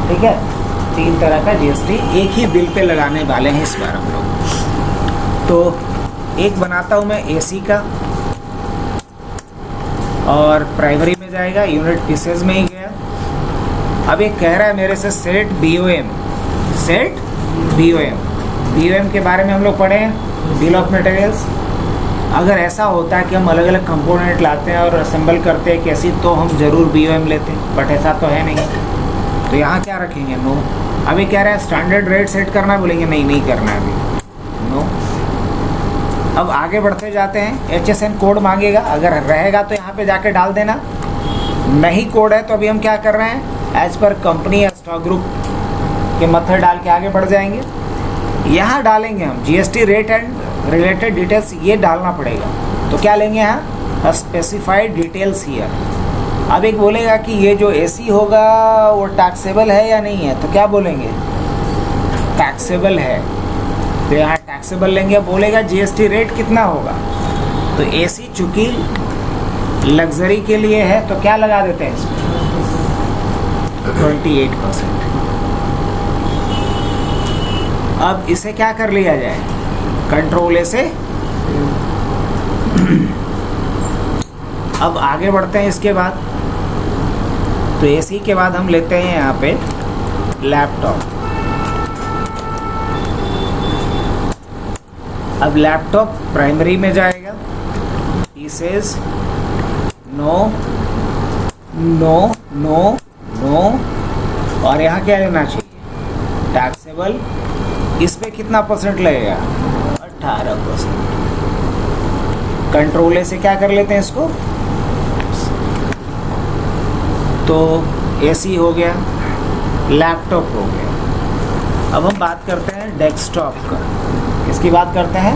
ठीक है। 3 तरह का जीएसटी एक ही बिल पे लगाने वाले हैं इस बार हम लोग। तो एक बनाता हूँ मैं एसी का, और प्राइमरी में जाएगा, यूनिट पीसेज में ही गया। अब ये कह रहा है मेरे से सेट BOM, सेट BOM के बारे में हम लोग पढ़े हैं, बिल ऑफ मटेरियल्स। अगर ऐसा होता है कि हम अलग अलग कंपोनेंट लाते हैं और असेंबल करते हैं कैसी, तो हम ज़रूर BOM लेते हैं, बट ऐसा तो है नहीं। तो यहाँ क्या रखेंगे, नो। अभी कह रहा है स्टैंडर्ड रेट सेट करना, बोलेंगे नहीं करना है अभी, नो। अब आगे बढ़ते जाते हैं, HSN कोड मांगेगा, अगर रहेगा तो यहाँ पे जाके डाल देना, नहीं कोड है तो अभी हम क्या कर रहे हैं, एज पर कंपनी या स्टॉक ग्रुप के मेथड डाल के आगे बढ़ जाएंगे। यहाँ डालेंगे हम GST rate and related details, ये डालना पड़ेगा। तो क्या लेंगे यहाँ, स्पेसिफाइड डिटेल्स हियर। अब एक बोलेगा कि ये जो AC होगा वो टैक्सेबल है या नहीं है, तो क्या बोलेंगे, टैक्सेबल है, तो यहाँ टैक्सेबल लेंगे। बोलेगा GST रेट कितना होगा, तो AC चूंकि लग्जरी के लिए है तो क्या लगा देते हैं इसमें, 28%। अब इसे क्या कर लिया जाए, कंट्रोल A से। अब आगे बढ़ते हैं इसके बाद, तो AC के बाद हम लेते हैं यहाँ पे लैपटॉप। अब लैपटॉप प्राइमरी में जाएगा, पीसेस, नो, और यहाँ क्या लेना चाहिए, टैक्सेबल। इस पे कितना परसेंट लगेगा, 18%। कंट्रोल A से क्या कर लेते हैं इसको, तो AC हो गया, लैपटॉप हो गया। अब हम बात करते हैं डेस्कटॉप का। किसकी बात करते हैं,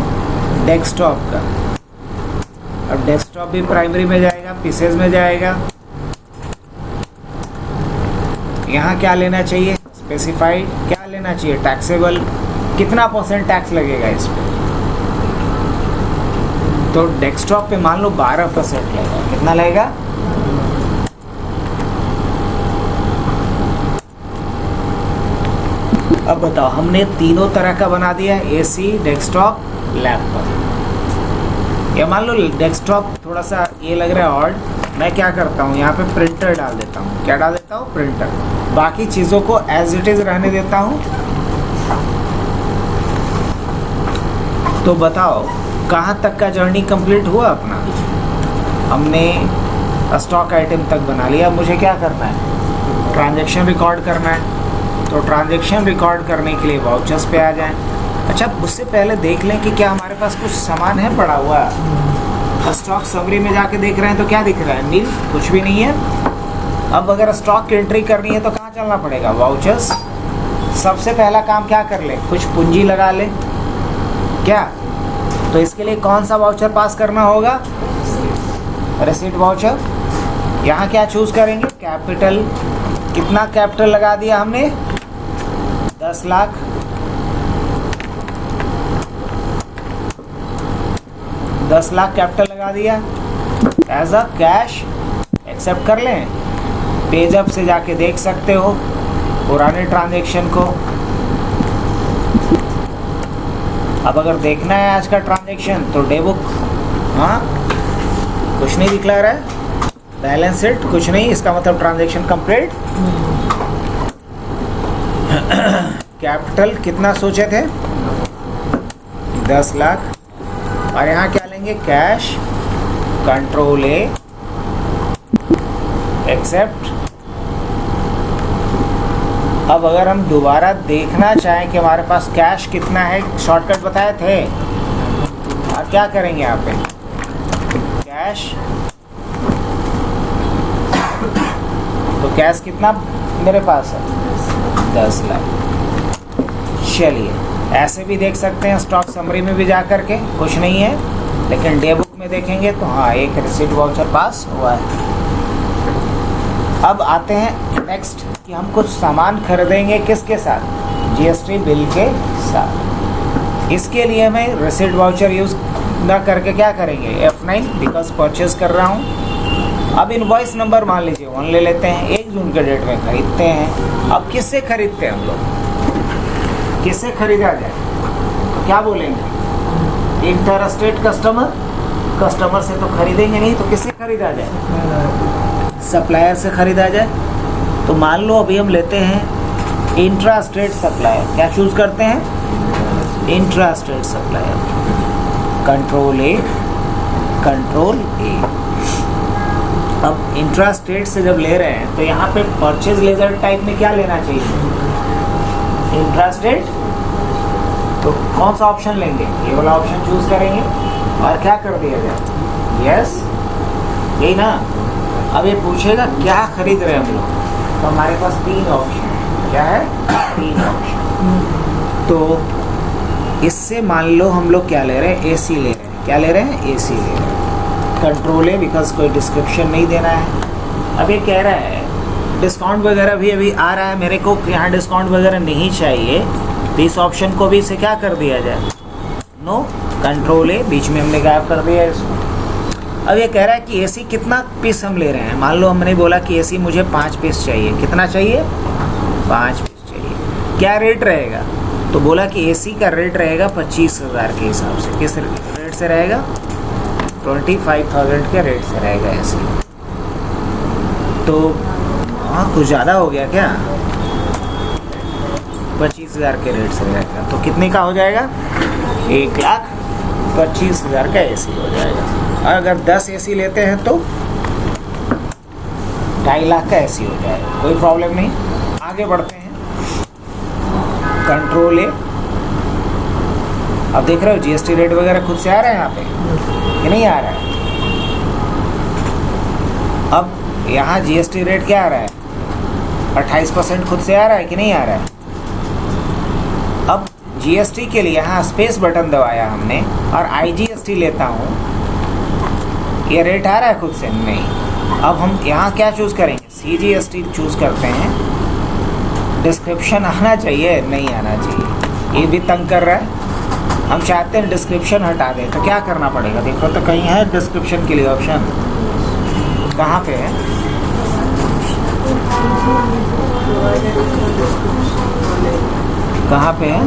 डेस्कटॉप का। अब डेस्कटॉप भी प्राइमरी में जाएगा, पीसेज में जाएगा। यहाँ क्या लेना चाहिए, स्पेसिफाइड, क्या लेना चाहिए, टैक्सेबल, कितना % टैक्स लगेगा इस पे, तो डेस्कटॉप पे मान लो 12% लगेगा। कितना लगेगा, अब बताओ, हमने तीनों तरह का बना दिया है, AC, डेस्कटॉप, लैपटॉप। या मान लो डेस्कटॉप थोड़ा सा ये लग रहा है ऑड, मैं क्या करता हूँ यहाँ पे प्रिंटर डाल देता हूँ। क्या डाल देता हूँ, प्रिंटर। बाकी चीज़ों को एज इट इज़ रहने देता हूँ। तो बताओ कहाँ तक का जर्नी कंप्लीट हुआ अपना, हमने स्टॉक आइटम तक बना लिया। मुझे क्या करना है, ट्रांजैक्शन रिकॉर्ड करना है। तो ट्रांजैक्शन रिकॉर्ड करने के लिए वाउचर्स पे आ जाएं। अच्छा, उससे पहले देख लें कि क्या हमारे पास कुछ सामान है पड़ा हुआ, स्टॉक समरी में जाके देख रहे हैं तो क्या दिख रहा है? नील, कुछ भी नहीं है। अब अगर स्टॉक की एंट्री करनी है तो कहाँ चलना पड़ेगा? वाउचर्स। सबसे पहला काम क्या कर ले? कुछ पूंजी लगा ले क्या? तो इसके लिए कौन सा वाउचर पास करना होगा? Receipt voucher. यहाँ क्या चूज करेंगे? कैपिटल। कितना कैपिटल लगा दिया हमने? 10 लाख। कैपिटल लगा दिया एज अ कैश। एक्सेप्ट कर लें। पेज अप से जाके देख सकते हो पुराने ट्रांजैक्शन को। अब अगर देखना है आज का ट्रांजैक्शन तो डे बुक, हाँ कुछ नहीं दिखला रहा है, बैलेंस शीट कुछ नहीं, इसका मतलब ट्रांजैक्शन कंप्लीट। कैपिटल कितना सोचे थे? 10 लाख। और यहाँ क्या लेंगे? कैश। Control A, accept. अब अगर हम दोबारा देखना चाहें कि हमारे पास कैश कितना है, शॉर्टकट बताए थे, और क्या करेंगे यहाँ पे? कैश। तो कैश कितना मेरे पास है? 10 लाख। चलिए ऐसे भी देख सकते हैं, स्टॉक समरी में भी जा कर के कुछ नहीं है, लेकिन डे बुक में देखेंगे तो हाँ एक रिसीट वाउचर पास हुआ है। अब आते हैं नेक्स्ट कि हम कुछ सामान खरीदेंगे किसके साथ? जीएसटी बिल के साथ। इसके लिए हमें रिसीट वाउचर यूज़ ना करके क्या करेंगे? F9, बिकॉज परचेज कर रहा हूँ। अब इनवॉइस नंबर मान लीजिए 1 ले लेते हैं, 1 जून के डेट में खरीदते हैं। अब किससे खरीदते हैं हम लोग? किससे खरीदा जाए तो क्या बोलेंगे? इंटर स्टेट कस्टमर से तो खरीदेंगे नहीं, तो किससे खरीदा जाए? सप्लायर से खरीदा जाए। तो मान लो अभी हम लेते हैं इंट्रा स्टेट सप्लायर। क्या चूज करते हैं? Intra state supplier. कंट्रोल ए। अब इंट्रा स्टेट से जब ले रहे हैं तो यहाँ पे परचेज लेजर टाइप में क्या लेना चाहिए? Intra state. तो कौन सा ऑप्शन लेंगे? ये वाला ऑप्शन चूज करेंगे और क्या कर दिया जाए? यस, यही ना। अब ये पूछेगा क्या खरीद रहे हैं हम लोग, तो हमारे पास 3 ऑप्शन। क्या है? 3 ऑप्शन। तो इससे मान लो हम लोग क्या ले रहे हैं? एसी ले रहे हैं। क्या ले रहे हैं? एसी ले रहे हैं। कंट्रोल है, बिकॉज कोई डिस्क्रिप्शन नहीं देना है। अब ये कह रहा है डिस्काउंट वगैरह भी अभी आ रहा है, मेरे को यहाँ डिस्काउंट वगैरह नहीं चाहिए, तो इस ऑप्शन को भी इसे क्या कर दिया जाए? नो। कंट्रोल है, बीच में हमने गायब कर दिया इसको। अब ये कह रहा है कि एसी कितना पीस हम ले रहे हैं। मान लो हमने बोला कि एसी मुझे 5 पीस चाहिए। कितना चाहिए? 5 पीस चाहिए। क्या रेट रहेगा? तो बोला कि एसी का रेट रहेगा 25,000 के हिसाब से। किस रेट से रहेगा? 25,000 के रेट से रहेगा एसी। तो हाँ कुछ ज़्यादा हो गया क्या? 25,000 के रेट से रहेगा। तो कितने का हो जाएगा? 1,25,000 का एसी हो जाएगा। और अगर 10 एसी लेते हैं तो 2.5 लाख का एसी हो जाएगा। कोई प्रॉब्लम नहीं। आगे बढ़ते हैं। कंट्रोल ए। अब देख रहे हो जीएसटी रेट वगैरह खुद से आ रहा है यहाँ पे कि नहीं आ रहा है? अब यहाँ जीएसटी रेट क्या आ रहा है? 28% खुद से आ रहा है कि नहीं आ रहा है? अब जीएसटी के लिए यहाँ स्पेस बटन दबाया हमने और आईजीएसटी लेता हूँ, ये रेट आ रहा है खुद से? नहीं। अब हम यहाँ क्या चूज़ करेंगे? सीजीएसटी चूज़ करते हैं। डिस्क्रिप्शन आना चाहिए, नहीं आना चाहिए, ये भी तंग कर रहा है। हम चाहते हैं डिस्क्रिप्शन हटा दें, तो क्या करना पड़ेगा? देखो तो कहीं है डिस्क्रिप्शन के लिए ऑप्शन? कहाँ पे है? कहाँ पे है?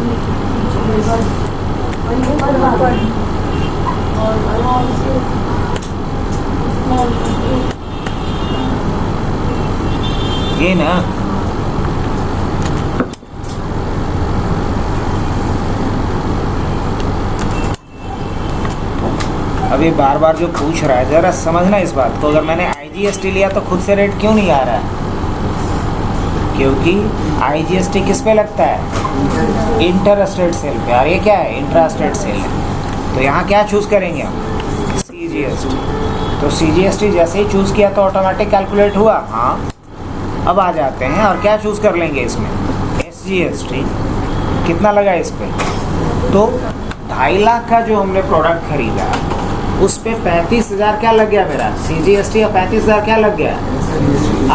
ये ना, अब ये बार बार जो पूछ रहा है ज़रा समझना इस बात को। अगर मैंने आईजीएसटी लिया तो खुद से रेट क्यों नहीं आ रहा है? क्योंकि आईजीएसटी किस पे लगता है? इंटर स्टेट सेल पे। और ये क्या है? इंट्रा स्टेट सेल है। तो यहाँ क्या चूज़ करेंगे हम? CGST। तो CGST जैसे ही चूज़ किया तो ऑटोमेटिक कैलकुलेट हुआ। हाँ, अब आ जाते हैं और क्या चूज़ कर लेंगे इसमें? SGST। कितना लगा इस पर? तो 2.5 लाख का जो हमने प्रोडक्ट खरीदा उस पे 35,000 क्या लग गया मेरा? CGST। और 35,000 क्या लग गया?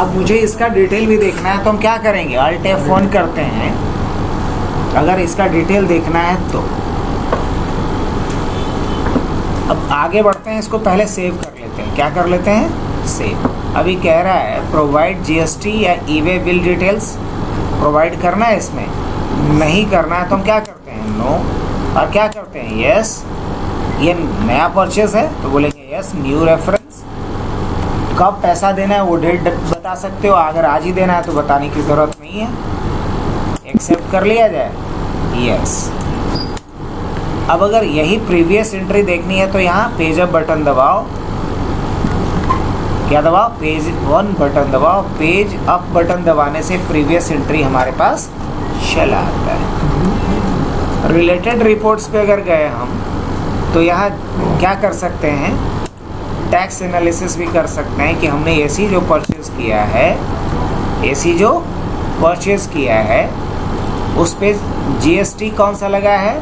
अब मुझे इसका डिटेल भी देखना है तो हम क्या करेंगे? Alt F1 करते हैं अगर इसका डिटेल देखना है तो। अब आगे बढ़ते हैं, इसको पहले सेव कर लेते हैं। क्या कर लेते हैं? सेव। अभी कह रहा है प्रोवाइड GST या ई-वे बिल डिटेल्स प्रोवाइड करना है, इसमें नहीं करना है तो हम क्या करते हैं? नो। और क्या करते हैं? यस। ये नया परचेज है तो बोलेंगे यस। New reference. कब पैसा देना है वो डेट बता सकते हो, अगर आज ही देना है तो बताने की ज़रूरत नहीं है। एक्सेप्ट कर लिया जाए, यस। अब अगर यही प्रीवियस एंट्री देखनी है तो यहाँ पेज अप बटन दबाओ। क्या दबाओ? पेज 1 बटन दबाओ। पेज अप बटन दबाने से प्रीवियस एंट्री हमारे पास चला आता है। रिलेटेड रिपोर्ट्स पे अगर गए हम तो यहाँ क्या कर सकते हैं? टैक्स एनालिसिस भी कर सकते हैं कि हमने AC जो परचेज़ किया है, AC जो परचेज़ किया है उस पे GST कौन सा लगा है?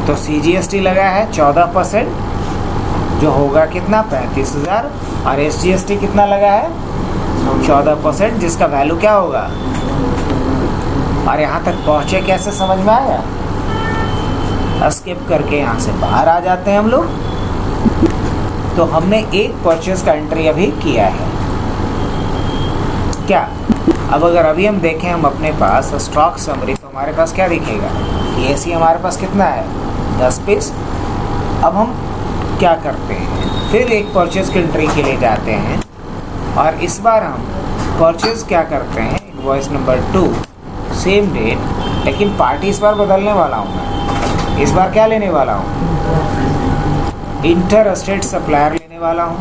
तो CGST लगा है 14%, जो होगा कितना? 35,000। और SGST कितना लगा है? 14%, जिसका वैल्यू क्या होगा? और यहाँ तक पहुँचे कैसे, समझ में आया? स्किप करके यहाँ से बाहर आ जाते हैं हम लोग। तो हमने एक परचेज का एंट्री अभी किया है क्या? अब अगर अभी हम देखें हम अपने पास स्टॉक समरी तो हमारे पास क्या दिखेगा? AC हमारे पास कितना है? 10 पीस। अब हम क्या करते हैं? फिर एक परचेज की एंट्री के लिए जाते हैं और इस बार हम परचेज क्या करते हैं? इनवॉइस नंबर 2 सेम डेट, लेकिन पार्टी इस बार बदलने वाला हूँ मैं। इस बार क्या लेने वाला हूँ? इंटर स्टेट सप्लायर लेने वाला हूँ।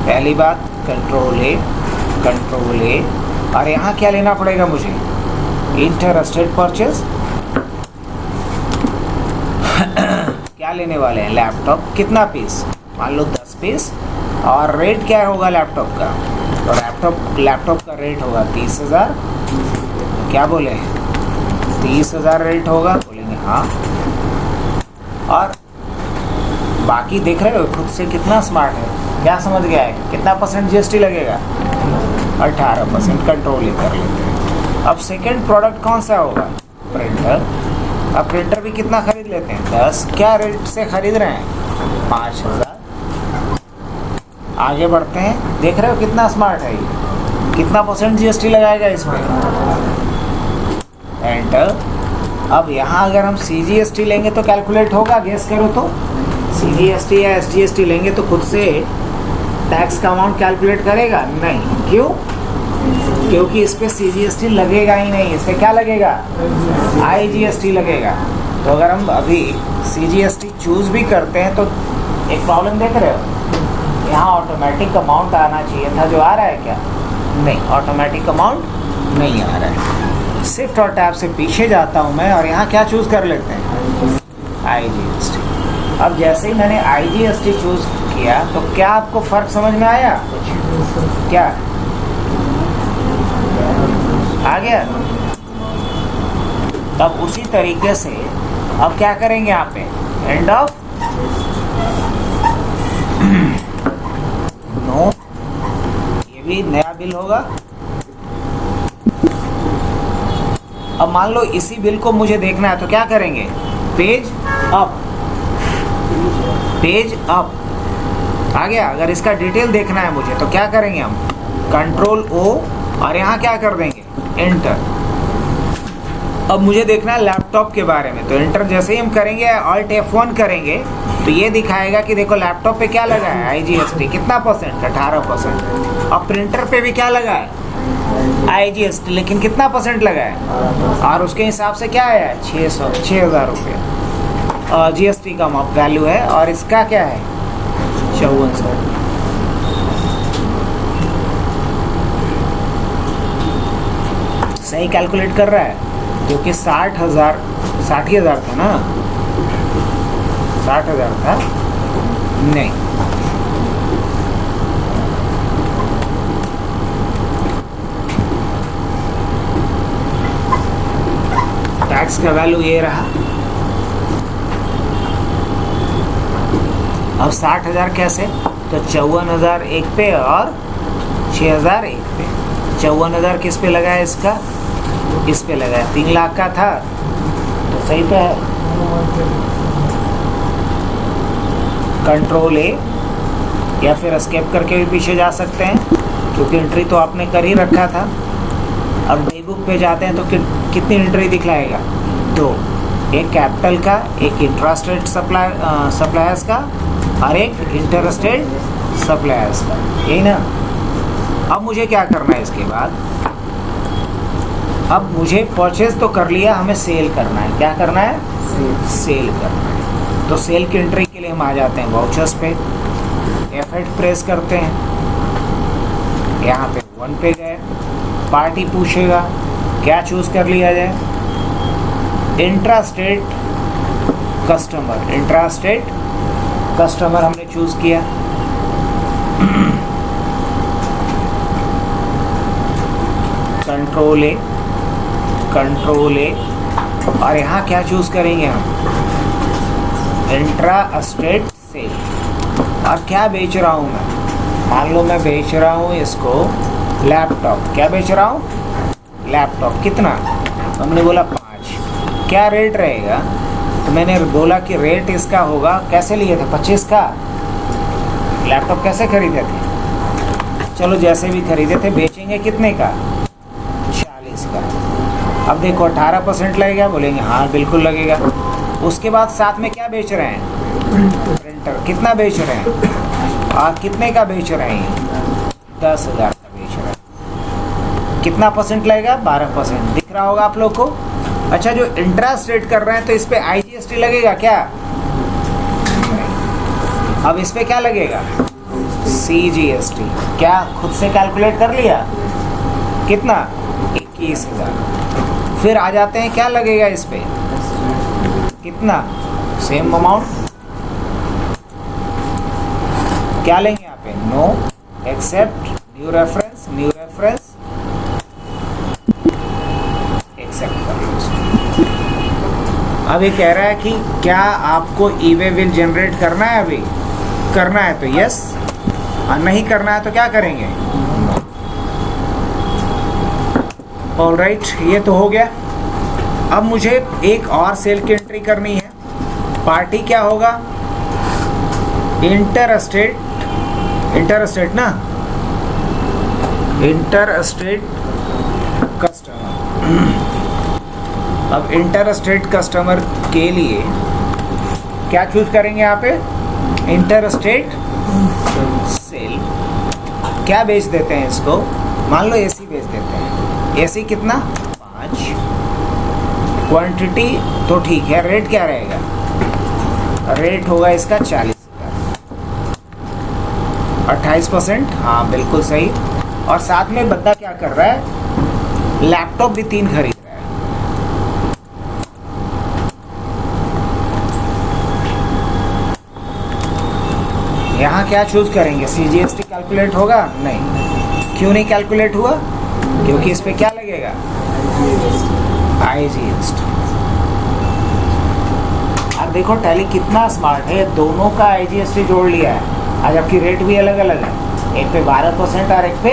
पहली बात कंट्रोल ए। और यहाँ क्या लेना पड़ेगा मुझे? Inter state purchase. क्या लेने वाले हैं? लैपटॉप। कितना पीस? मान लो 10 पीस। और रेट क्या होगा लैपटॉप का? तो लैपटॉप का रेट होगा 30,000। क्या बोले हैं? 30,000 रेट होगा। बोलेंगे हाँ। और बाकी देख रहे हो खुद से कितना स्मार्ट है, क्या समझ गया है? कितना % GST लगेगा? 18%। कंट्रोल ही कर लेते हैं। अब सेकंड प्रोडक्ट कौन सा होगा? प्रिंटर। अब प्रिंटर भी कितना खरीद लेते हैं? 10। क्या रेट से खरीद रहे हैं? 5,000। आगे बढ़ते हैं, देख रहे हो कितना स्मार्ट है ये? कितना % GST लगाएगा इसमें? एंटर। अब यहाँ अगर हम CGST लेंगे तो कैलकुलेट होगा? गेस करो तो। CGST या SGST लेंगे तो खुद से टैक्स का अमाउंट कैलकुलेट करेगा? नहीं। क्यों? क्योंकि इस पे CGST लगेगा ही नहीं। इस पे क्या लगेगा? IGST लगेगा। तो अगर हम अभी CGST चूज़ भी करते हैं तो एक प्रॉब्लम देख रहे हो, यहाँ ऑटोमेटिक अमाउंट आना चाहिए था, जो आ रहा है क्या? नहीं, ऑटोमेटिक अमाउंट नहीं आ रहा है। शिफ्ट और टैब से पीछे जाता हूँ मैं और यहाँ क्या चूज़ कर लेते हैं? IGST। अब जैसे ही मैंने IGST चूज़ किया तो क्या आपको फ़र्क समझ में आया कुछ? क्या आ गया? तब उसी तरीके से अब क्या करेंगे यहाँ पे? End of no. ये भी नया बिल होगा। अब मान लो इसी बिल को मुझे देखना है तो क्या करेंगे? Page up. आ गया। अगर इसका डिटेल देखना है मुझे तो क्या करेंगे हम? कंट्रोल O और यहाँ क्या कर देंगे? एंटर। अब मुझे देखना है लैपटॉप के बारे में, तो एंटर जैसे ही हम करेंगे, Alt F1 करेंगे तो ये दिखाएगा कि देखो लैपटॉप पे क्या लगा है? IGST। कितना %? 18%। अब प्रिंटर पे भी क्या लगा है? IGST, लेकिन कितना % लगा है? और उसके हिसाब से क्या आया है? 6,000 रुपये GST का वैल्यू है। और इसका क्या है? 5400। सही कैलकुलेट कर रहा है क्योंकि 60,000 था ना, 60,000 था नहीं, टैक्स का वैल्यू ये रहा। अब 60,000 कैसे, तो 54,000 एक पे और 6,000 एक पे। 54,000 किस पे लगा है, इसका इस पे लगा है। 3 लाख का था तो सही तो है। कंट्रोल ए या फिर एस्केप करके भी पीछे जा सकते हैं, क्योंकि एंट्री तो आपने कर ही रखा था। अब डे बुक पे जाते हैं तो कितनी एंट्री दिखलाएगा, 2, एक कैपिटल का, एक इंट्रास्टेट सप्लायर्स का और एक इंटरस्टेट सप्लायर्स का, यही ना। अब मुझे क्या करना है इसके बाद, अब मुझे परचेज तो कर लिया, हमें सेल करना है। क्या करना है, सेल करना है। तो सेल की एंट्री के लिए हम आ जाते हैं वाउचर्स पे, F8 प्रेस करते हैं, यहाँ पे 1 पे गए, पार्टी पूछेगा क्या चूज कर लिया जाए, इंट्रास्टेट कस्टमर। इंट्रास्टेट कस्टमर हमने चूज किया। कंट्रोल ए और यहाँ क्या चूज करेंगे हम, इंट्रा स्टेट सेल। और क्या बेच रहा हूँ मैं, मान लो मैं बेच रहा हूँ इसको लैपटॉप। क्या बेच रहा हूँ, लैपटॉप। कितना, हमने बोला 5। क्या रेट रहेगा, तो मैंने बोला कि रेट इसका होगा, कैसे लिए थे, 25 का। लैपटॉप कैसे खरीदे थे, चलो जैसे भी खरीदे थे, बेचेंगे कितने का, 40 का। अब देखो 18% लगेगा, बोलेंगे हाँ बिल्कुल लगेगा। उसके बाद साथ में क्या बेच रहे हैं, प्रिंटर। कितना बेच रहे हैं और कितने का बेच रहे हैं, 10,000 का बेच रहे हैं। कितना परसेंट लगेगा, 12%। दिख रहा होगा आप लोग को। अच्छा, जो इंट्रास्ट रेट कर रहे हैं तो इस पे IGST लगेगा क्या, अब इस पे क्या लगेगा, CGST। क्या खुद से कैलकुलेट कर लिया, कितना, 21,000। फिर आ जाते हैं क्या लगेगा इस पे, कितना, सेम अमाउंट। क्या लेंगे यहाँ पे, no, accept, new reference, accept कर लो इसको। अब ये कह रहा है कि क्या आपको ईवे बिल जनरेट करना है, अभी करना है तो यस, और नहीं करना है तो क्या करेंगे, ऑलराइट। ये तो हो गया। अब मुझे एक और सेल की एंट्री करनी है। पार्टी क्या होगा, इंटरस्टेट ना, इंटरस्टेट कस्टमर। अब इंटरस्टेट कस्टमर के लिए क्या चूज करेंगे यहाँ पे, इंटरस्टेट सेल। क्या बेच देते हैं इसको, मान लो AC बेच देते हैं। AC कितना, 5। क्वांटिटी तो ठीक है, रेट क्या रहेगा, रेट होगा इसका 40,000, 28%। हाँ बिल्कुल सही। और साथ में बंदा क्या कर रहा है, लैपटॉप भी 3 खरीद रहा है। यहाँ क्या चूज करेंगे, CGST कैलकुलेट होगा, नहीं। क्यों नहीं कैलकुलेट हुआ, क्योंकि इस पे क्या लगेगा, IGST। अब देखो टैली कितना स्मार्ट है, दोनों का IGST जोड़ लिया है, आज आपकी रेट भी अलग अलग है, एक पे 12% और एक पे।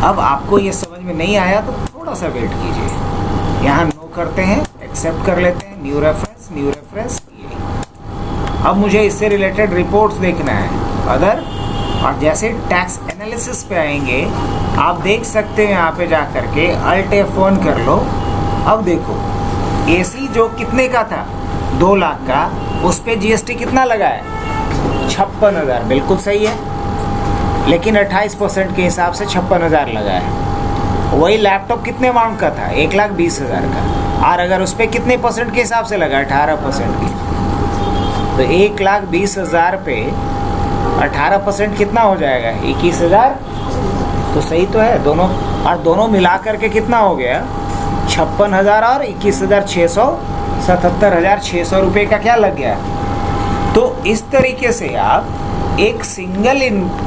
अब आपको ये समझ में नहीं आया तो थोड़ा सा वेट कीजिए। यहाँ नो करते हैं, एक्सेप्ट कर लेते हैं, न्यू रेफरेंस। अब मुझे इससे रिलेटेड रिपोर्ट्स देखना है, अदर। और जैसे टैक्स एनालिसिस पे आएंगे, आप देख सकते हैं यहाँ पे जा करके अल्ट F1 कर लो। अब देखो AC जो कितने का था, 2 लाख का, उस पे GST कितना लगा है, 56,000। बिल्कुल सही है, लेकिन 28% के हिसाब से 56,000 लगा है। वही लैपटॉप कितने अमाउंट का था, 1,20,000 का, और अगर उस पर कितने परसेंट के हिसाब से लगा, 18% के, तो 1,20,000 पे 18% कितना हो जाएगा, 21,000। तो सही तो है दोनों, और दोनों मिला करके कितना हो गया, 56,000 और 21,600, 77,600 रुपये का क्या लग गया, तो इस तरीके से आप एक सिंगल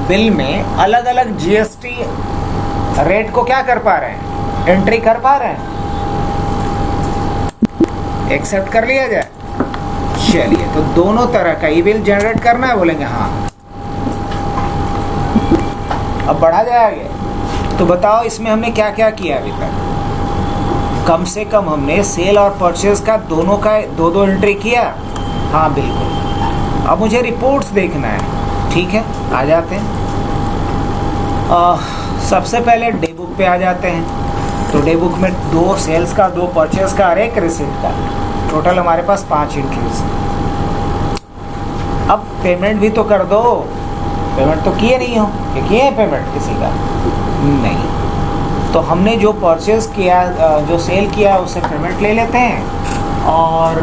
बिल में अलग अलग जीएसटी रेट को क्या कर पा रहे हैं, एंट्री कर पा रहे हैं। एक्सेप्ट कर लिया जाए। चलिए, तो दोनों तरह का ई बिल जनरेट करना है, बोलेंगे हाँ। अब बढ़ा जाएगा। तो बताओ इसमें हमने क्या क्या किया अभी तक। कम से कम हमने सेल और परचेज का दोनों का दो एंट्री किया। हाँ बिल्कुल। अब मुझे रिपोर्ट्स देखना है। ठीक है, आ जाते हैं। सबसे पहले डे बुक पे आ जाते हैं। तो डे बुक में 2 सेल्स का, 2 परचेज का और 1 रिसिप्ट का, टोटल हमारे पास 5 एंट्रीज। अब पेमेंट भी तो कर दो। पेमेंट तो किए नहीं हो, कि किए हैं पेमेंट किसी का? नहीं। तो हमने जो परचेज किया, जो सेल किया, उससे पेमेंट ले लेते हैं, और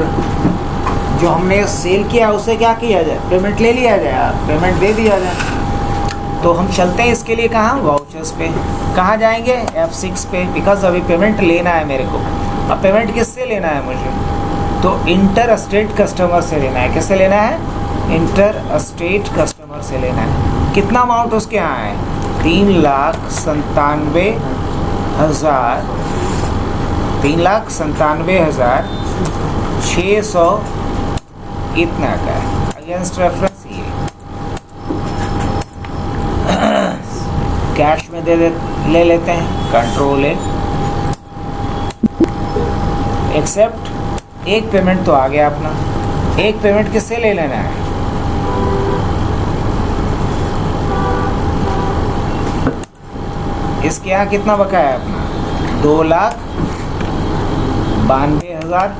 जो हमने सेल किया उससे क्या किया जाए, पेमेंट ले लिया जाए, पेमेंट दे दिया जाए। तो हम चलते हैं इसके लिए कहाँ, वाउचर्स पे। कहाँ जाएंगे, F6 पे, बिकॉज अभी पेमेंट लेना है मेरे को। अब पेमेंट किससे लेना है मुझे, तो इंटर स्टेट कस्टमर से लेना है। किससे लेना है, इंटर स्टेट कस्टमर से लेना है। कितना अमाउंट उसके यहाँ है, 3,97,000, 3,97,600 इतना का है। अगेंस्ट रेफरेंस ये कैश में ले लेते हैं, कंट्रोल ए, एक्सेप्ट। एक पेमेंट तो आ गया अपना। एक पेमेंट किससे ले लेना है, इसके यहाँ कितना बकाया है अपना, 2,92,000।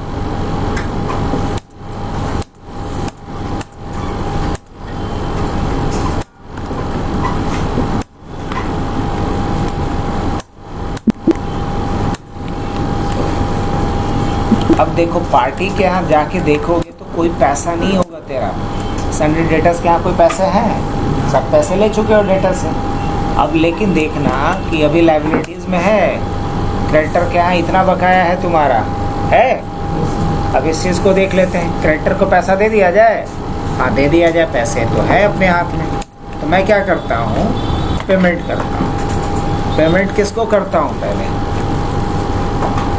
अब देखो, पार्टी के यहाँ जाके देखोगे तो कोई पैसा नहीं होगा तेरा। सन्डे डेटर्स के यहाँ कोई पैसे हैं, सब पैसे ले चुके हो डेटर से। अब लेकिन देखना कि अभी लायबिलिटीज़ में है, क्रेडिटर के यहाँ इतना बकाया है तुम्हारा, है। अब इस चीज़ को देख लेते हैं, क्रेडिटर को पैसा दे दिया जाए। हाँ दे दिया जाए, पैसे तो है अपने हाथ में। तो मैं क्या करता हूँ, पेमेंट करता हूँ। पेमेंट किसको करता हूँ, पहले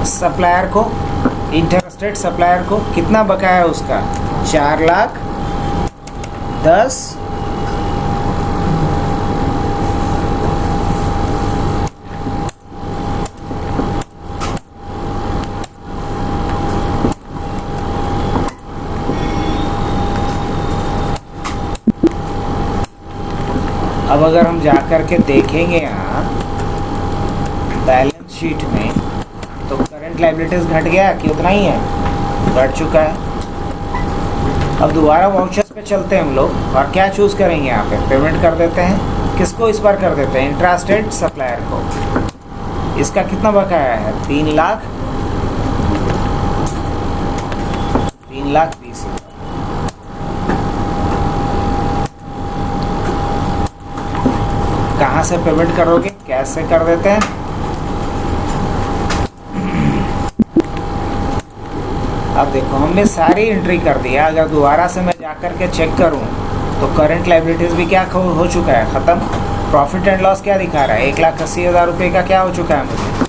सप्लायर को, इंटरस्टेट सप्लायर को। कितना बकाया है उसका, 4,10,000। अब अगर हम जा कर के देखेंगे यहाँ बैलेंस शीट में, तो करंट लायबिलिटीज घट गया कि उतना ही है, घट चुका है। अब दोबारा वाउचर्स पे चलते हैं हम लोग, और क्या चूज़ करेंगे यहाँ पे, पेमेंट कर देते हैं। किसको इस बार कर देते हैं, इंट्रास्टेट सप्लायर को। इसका कितना बकाया है, 3,20,000। कहाँ से पेमेंट करोगे, कैश से कर देते हैं। अब देखो हमने सारी एंट्री कर दिया। अगर दोबारा से मैं जाकर के चेक करूं तो करंट लायबिलिटीज़ भी क्या हो चुका है, ख़त्म। प्रॉफिट एंड लॉस क्या दिखा रहा है, 1,80,000 रुपये का क्या हो चुका है, मुझे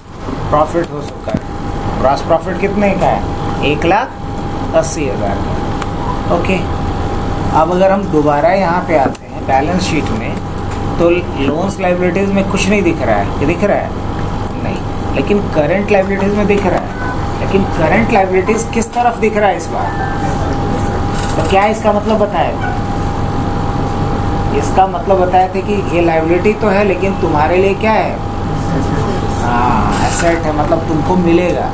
प्रॉफिट हो चुका है। ग्रॉस प्रॉफिट कितने का है, 1,80,000 का। ओके, अब अगर हम दोबारा यहाँ पे आते हैं बैलेंस शीट में, तो लोन्स लायबिलिटीज़ में कुछ नहीं दिख रहा है। ये दिख रहा है नहीं, लेकिन करंट लायबिलिटीज़ में दिख रहा है। लेकिन करंट लायबिलिटीज़ किस तरफ दिख रहा है इस बार, तो क्या इसका मतलब बताया था, इसका मतलब बताया था कि ये लायबिलिटी तो है लेकिन तुम्हारे लिए क्या है, हाँ एसेट है, मतलब तुमको मिलेगा।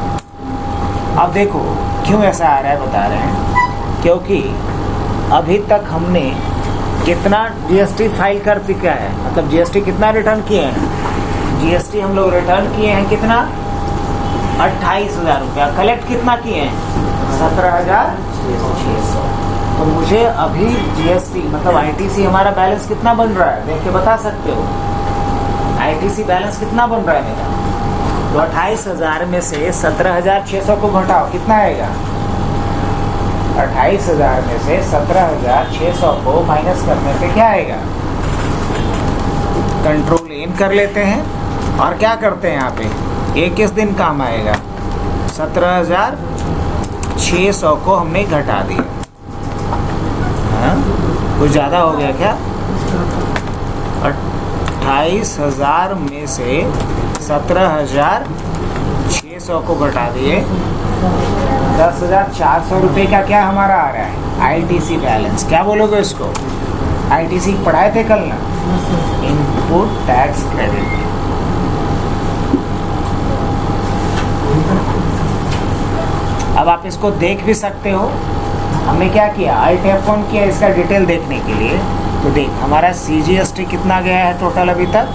अब देखो क्यों ऐसा आ रहा है, बता रहे हैं क्योंकि अभी तक हमने कितना जीएसटी फाइल कर चुका है, मतलब जीएसटी कितना रिटर्न किए हैं, जीएसटी हम लोग रिटर्न किए हैं कितना, 28,000 रुपया। कलेक्ट कितना किए हैं, 17,600। तो मुझे अभी जीएसटी मतलब आईटीसी हमारा बैलेंस कितना बन रहा है, देख के बता सकते हो आईटीसी बैलेंस कितना बन रहा है मेरा। तो 28,000 में से 17,600 को घटाओ, कितना आएगा, 28,000 में से 17,600 को माइनस करने पे क्या आएगा? कंट्रोल एन कर लेते हैं और क्या करते हैं यहाँ पे, ये किस दिन काम आएगा? 17,600 को हमने घटा दिया। हाँ, कुछ ज़्यादा हो गया क्या? 28,000 में से 17,600 को घटा दिए, 10,400 रुपये का क्या हमारा आ रहा है? ITC balance. क्या बोलोगे इसको? आईटीसी पढ़ाए थे कल ना, इनपुट टैक्स क्रेडिट। अब आप इसको देख भी सकते हो। हमने क्या किया, Alt F1 किया इसका डिटेल देखने के लिए। तो देख, हमारा CGST कितना गया है टोटल अभी तक?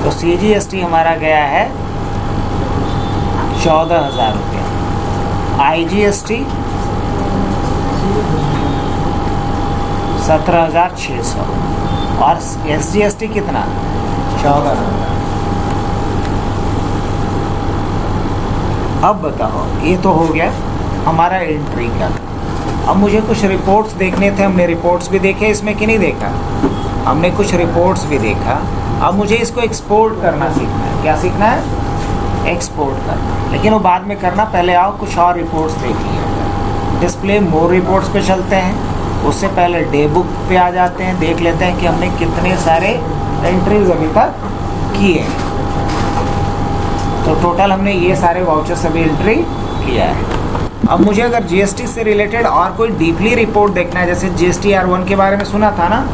तो CGST हमारा गया है 14,000 रुपये। IGST 17,600 और SGST कितना? 14,000। अब बताओ, ये तो हो गया हमारा एंट्री का। अब मुझे कुछ रिपोर्ट्स देखने थे, हमने रिपोर्ट्स भी देखे इसमें कि नहीं देखा? हमने कुछ रिपोर्ट्स भी देखा। अब मुझे इसको एक्सपोर्ट करना सीखना है। क्या सीखना है? एक्सपोर्ट करना। लेकिन वो बाद में करना, पहले आओ कुछ और रिपोर्ट्स देख लिया। डिस्प्ले मोर रिपोर्ट्स पे चलते हैं। उससे पहले डे बुक पे आ जाते हैं, देख लेते हैं कि हमने कितने सारे एंट्रीज अभी तक किए हैं। तो टोटल हमने ये सारे वाउचर्स अभी एंट्री किया है। अब मुझे अगर जीएसटी से रिलेटेड और कोई डीपली रिपोर्ट देखना है, जैसे GSTR1 के बारे में सुना था ना,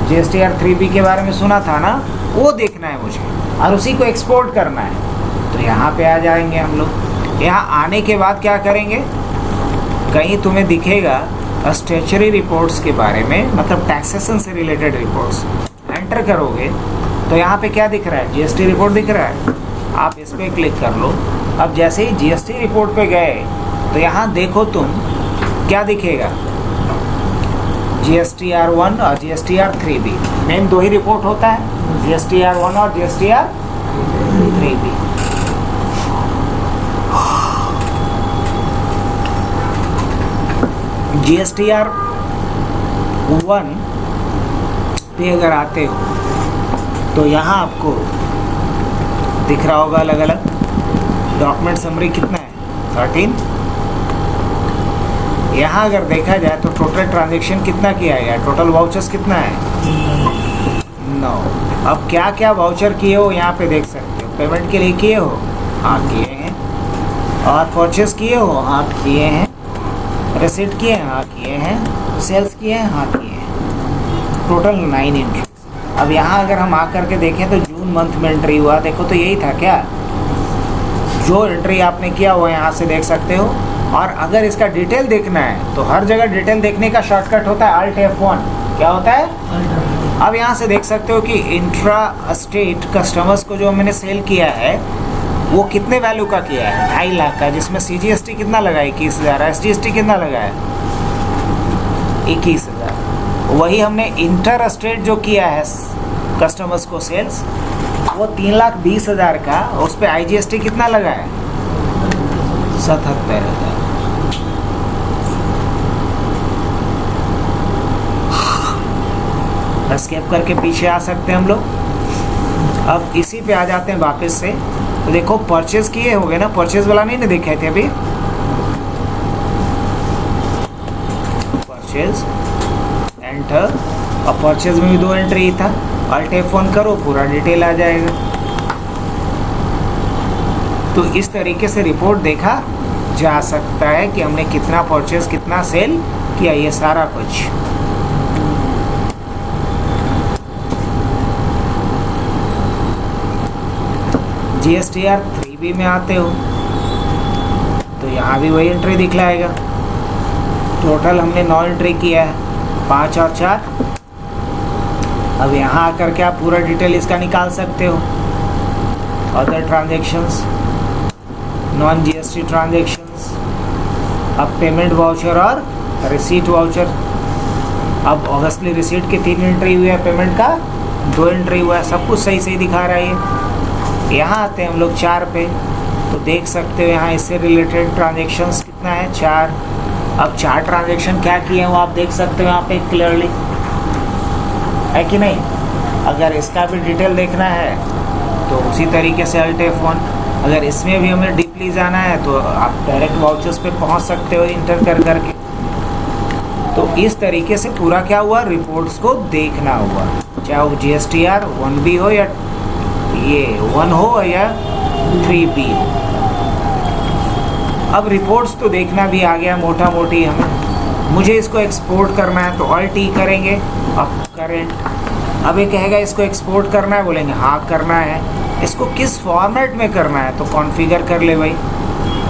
GSTR3B के बारे में सुना था ना, वो देखना है मुझे और उसी को एक्सपोर्ट करना है। तो यहाँ पे आ जाएंगे हम लोग। यहाँ आने के बाद क्या करेंगे, कहीं तुम्हें दिखेगा स्टैट्यूटरी रिपोर्ट्स के बारे में, मतलब टैक्सेशन से रिलेटेड रिपोर्ट्स। एंटर करोगे तो यहाँ पे क्या दिख रहा है? GST रिपोर्ट दिख रहा है। आप इस पर क्लिक कर लो। अब जैसे ही GST रिपोर्ट पे गए तो यहाँ देखो तुम क्या दिखेगा, GSTR1 और GSTR3B। मेन दो ही रिपोर्ट होता है, GSTR1 और GSTR3B। GSTR1 पे अगर आते हो तो यहाँ आपको दिख रहा होगा अलग अलग डॉक्यूमेंट समरी कितना है, 13। यहाँ अगर देखा जाए तो टोटल ट्रांजैक्शन कितना किया है, टोटल वाउचर्स कितना है, 9। अब क्या क्या वाउचर किए हो यहाँ पे देख सकते हो। पेमेंट के लिए किए हो, हाँ किए हैं। और परचेस किए हो, हाँ किए हैं। रिसीट किए हैं, हाँ किए हैं। सेल्स किए हैं, हाँ किए हैं। Total 9 entry. अब यहाँ अगर हम आकर के देखें तो जून मंथ में एंट्री हुआ, देखो तो यही था क्या, जो एंट्री आपने किया वो यहाँ से देख सकते हो। और अगर इसका डिटेल देखना है तो हर जगह डिटेल देखने का शॉर्टकट होता है Alt F1। क्या होता है? अब यहाँ से देख सकते हो कि इंट्रा स्टेट कस्टमर्स को जो मैंने सेल किया है वो कितने वैल्यू का किया है, 2.5 लाख का, जिसमें CGST कितना लगा है, 21,000। SGST कितना लगा है, 21,000। वही हमने इंटर स्टेट जो किया है कस्टमर्स को सेल्स, वो 3,20,000 का, उस पर IGST कितना लगा है, 77,000। एस्केप करके पीछे आ सकते हैं हम लोग। अब इसी पे आ जाते हैं वापस से। तो देखो परचेज किए होंगे ना, परचेज वाला नहीं ना देखे थे अभी, परचेज एंटर, और परचेज में भी 2 एंट्री था। Alt F1 करो, पूरा डिटेल आ जाएगा। तो इस तरीके से रिपोर्ट देखा जा सकता है कि हमने कितना परचेज कितना सेल किया, ये सारा कुछ। GSTR3B में आते हो तो यहाँ भी वही एंट्री दिखलाएगा। टोटल हमने 9 एंट्री किया है, 5 और 4। अब यहाँ आकर के आप पूरा डिटेल इसका निकाल सकते हो। Other transactions, non GST transactions, अब पेमेंट वाउचर और रिसीट वाउचर। अब ऑब्वियसली रिसीट के 3 एंट्री हुए हैं, पेमेंट का 2 एंट्री हुआ है, सब कुछ सही सही दिखा रहा है। यहाँ आते हैं हम लोग 4 पे, तो देख सकते हो यहाँ इससे रिलेटेड ट्रांजेक्शन्स कितना है, 4। अब 4 ट्रांजेक्शन क्या किए हैं वो आप देख सकते हो यहाँ पे क्लियरली, है कि नहीं। अगर इसका भी डिटेल देखना है तो उसी तरीके से Alt F1, अगर इसमें भी हमें डीपली जाना है तो आप डायरेक्ट वाउचर्स पे पहुंच सकते हो इंटर कर करके। तो इस तरीके से पूरा क्या हुआ, रिपोर्ट्स को देखना हुआ, चाहे वो GSTR 1B हो या ये 1 हो या 3B हो। अब रिपोर्ट्स तो देखना भी आ गया मोटा मोटी हमें। मुझे इसको एक्सपोर्ट करना है तो Alt E करेंगे। अब करेंट, अब ये कहेगा इसको एक्सपोर्ट करना है, बोलेंगे हाँ करना है। इसको किस फॉर्मेट में करना है तो कॉन्फ़िगर कर ले भाई।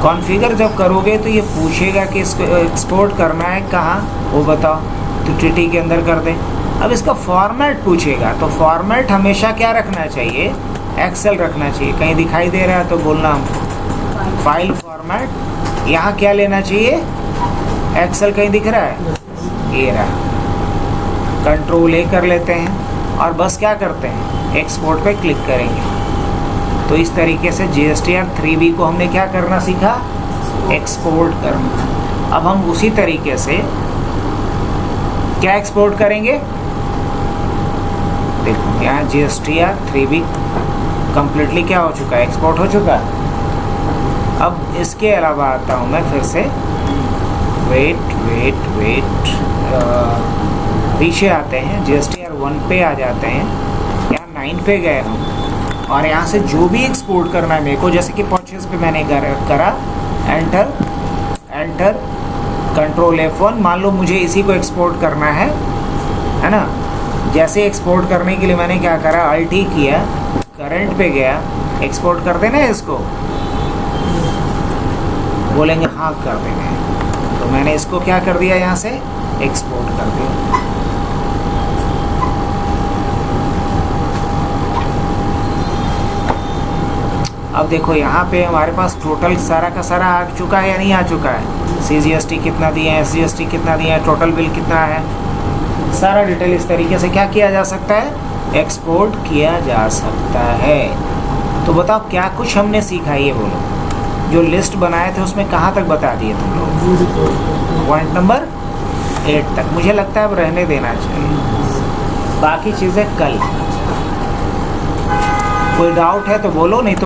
कॉन्फ़िगर जब करोगे तो ये पूछेगा कि इसको एक्सपोर्ट करना है कहाँ, वो बताओ, तो TT के अंदर कर दे। अब इसका फॉर्मेट पूछेगा तो फॉर्मेट हमेशा क्या रखना चाहिए, एक्सेल रखना चाहिए। कहीं दिखाई दे रहा है तो बोलना हमको फाइल फॉर्मेट, यहाँ क्या लेना चाहिए, एक्सेल। कहीं दिख रहा है, ये रहा। कंट्रोल A कर लेते हैं और बस क्या करते हैं, एक्सपोर्ट पे क्लिक करेंगे। तो इस तरीके से GSTR 3B को हमने क्या करना सीखा, एक्सपोर्ट करना। अब हम उसी तरीके से क्या एक्सपोर्ट करेंगे, देखो यहाँ GSTR 3B कम्प्लीटली क्या हो चुका है, एक्सपोर्ट हो चुका है। अब इसके अलावा आता हूँ मैं फिर से, वेट पीछे आते हैं, GSTR 1 पे आ जाते हैं, यहाँ 9 पे गए हम, और यहाँ से जो भी एक्सपोर्ट करना है मेरे को, जैसे कि परचेज पे मैंने करा, एंटर कंट्रोल F1, मान लो मुझे इसी को एक्सपोर्ट करना है ना। जैसे एक्सपोर्ट करने के लिए मैंने क्या करा, Alt E किया, करंट पे गया, एक्सपोर्ट कर देना है इसको, बोलेंगे हाँ कर देंगे। तो मैंने इसको क्या कर दिया, यहाँ से एक्सपोर्ट कर दिया। अब देखो यहाँ पे हमारे पास टोटल सारा का सारा आ चुका है या नहीं आ चुका है, CGST कितना दिया है, SGST कितना दिया है, टोटल बिल कितना है, सारा डिटेल इस तरीके से क्या किया जा सकता है, एक्सपोर्ट किया जा सकता है। तो बताओ क्या कुछ हमने सीखा, ये बोलो। जो लिस्ट बनाए थे उसमें कहाँ तक बता दिए तुम लोग, पॉइंट नंबर 8 तक। मुझे लगता है अब रहने देना चाहिए, बाकी चीज़ें कल। कोई डाउट है तो बोलो, नहीं तो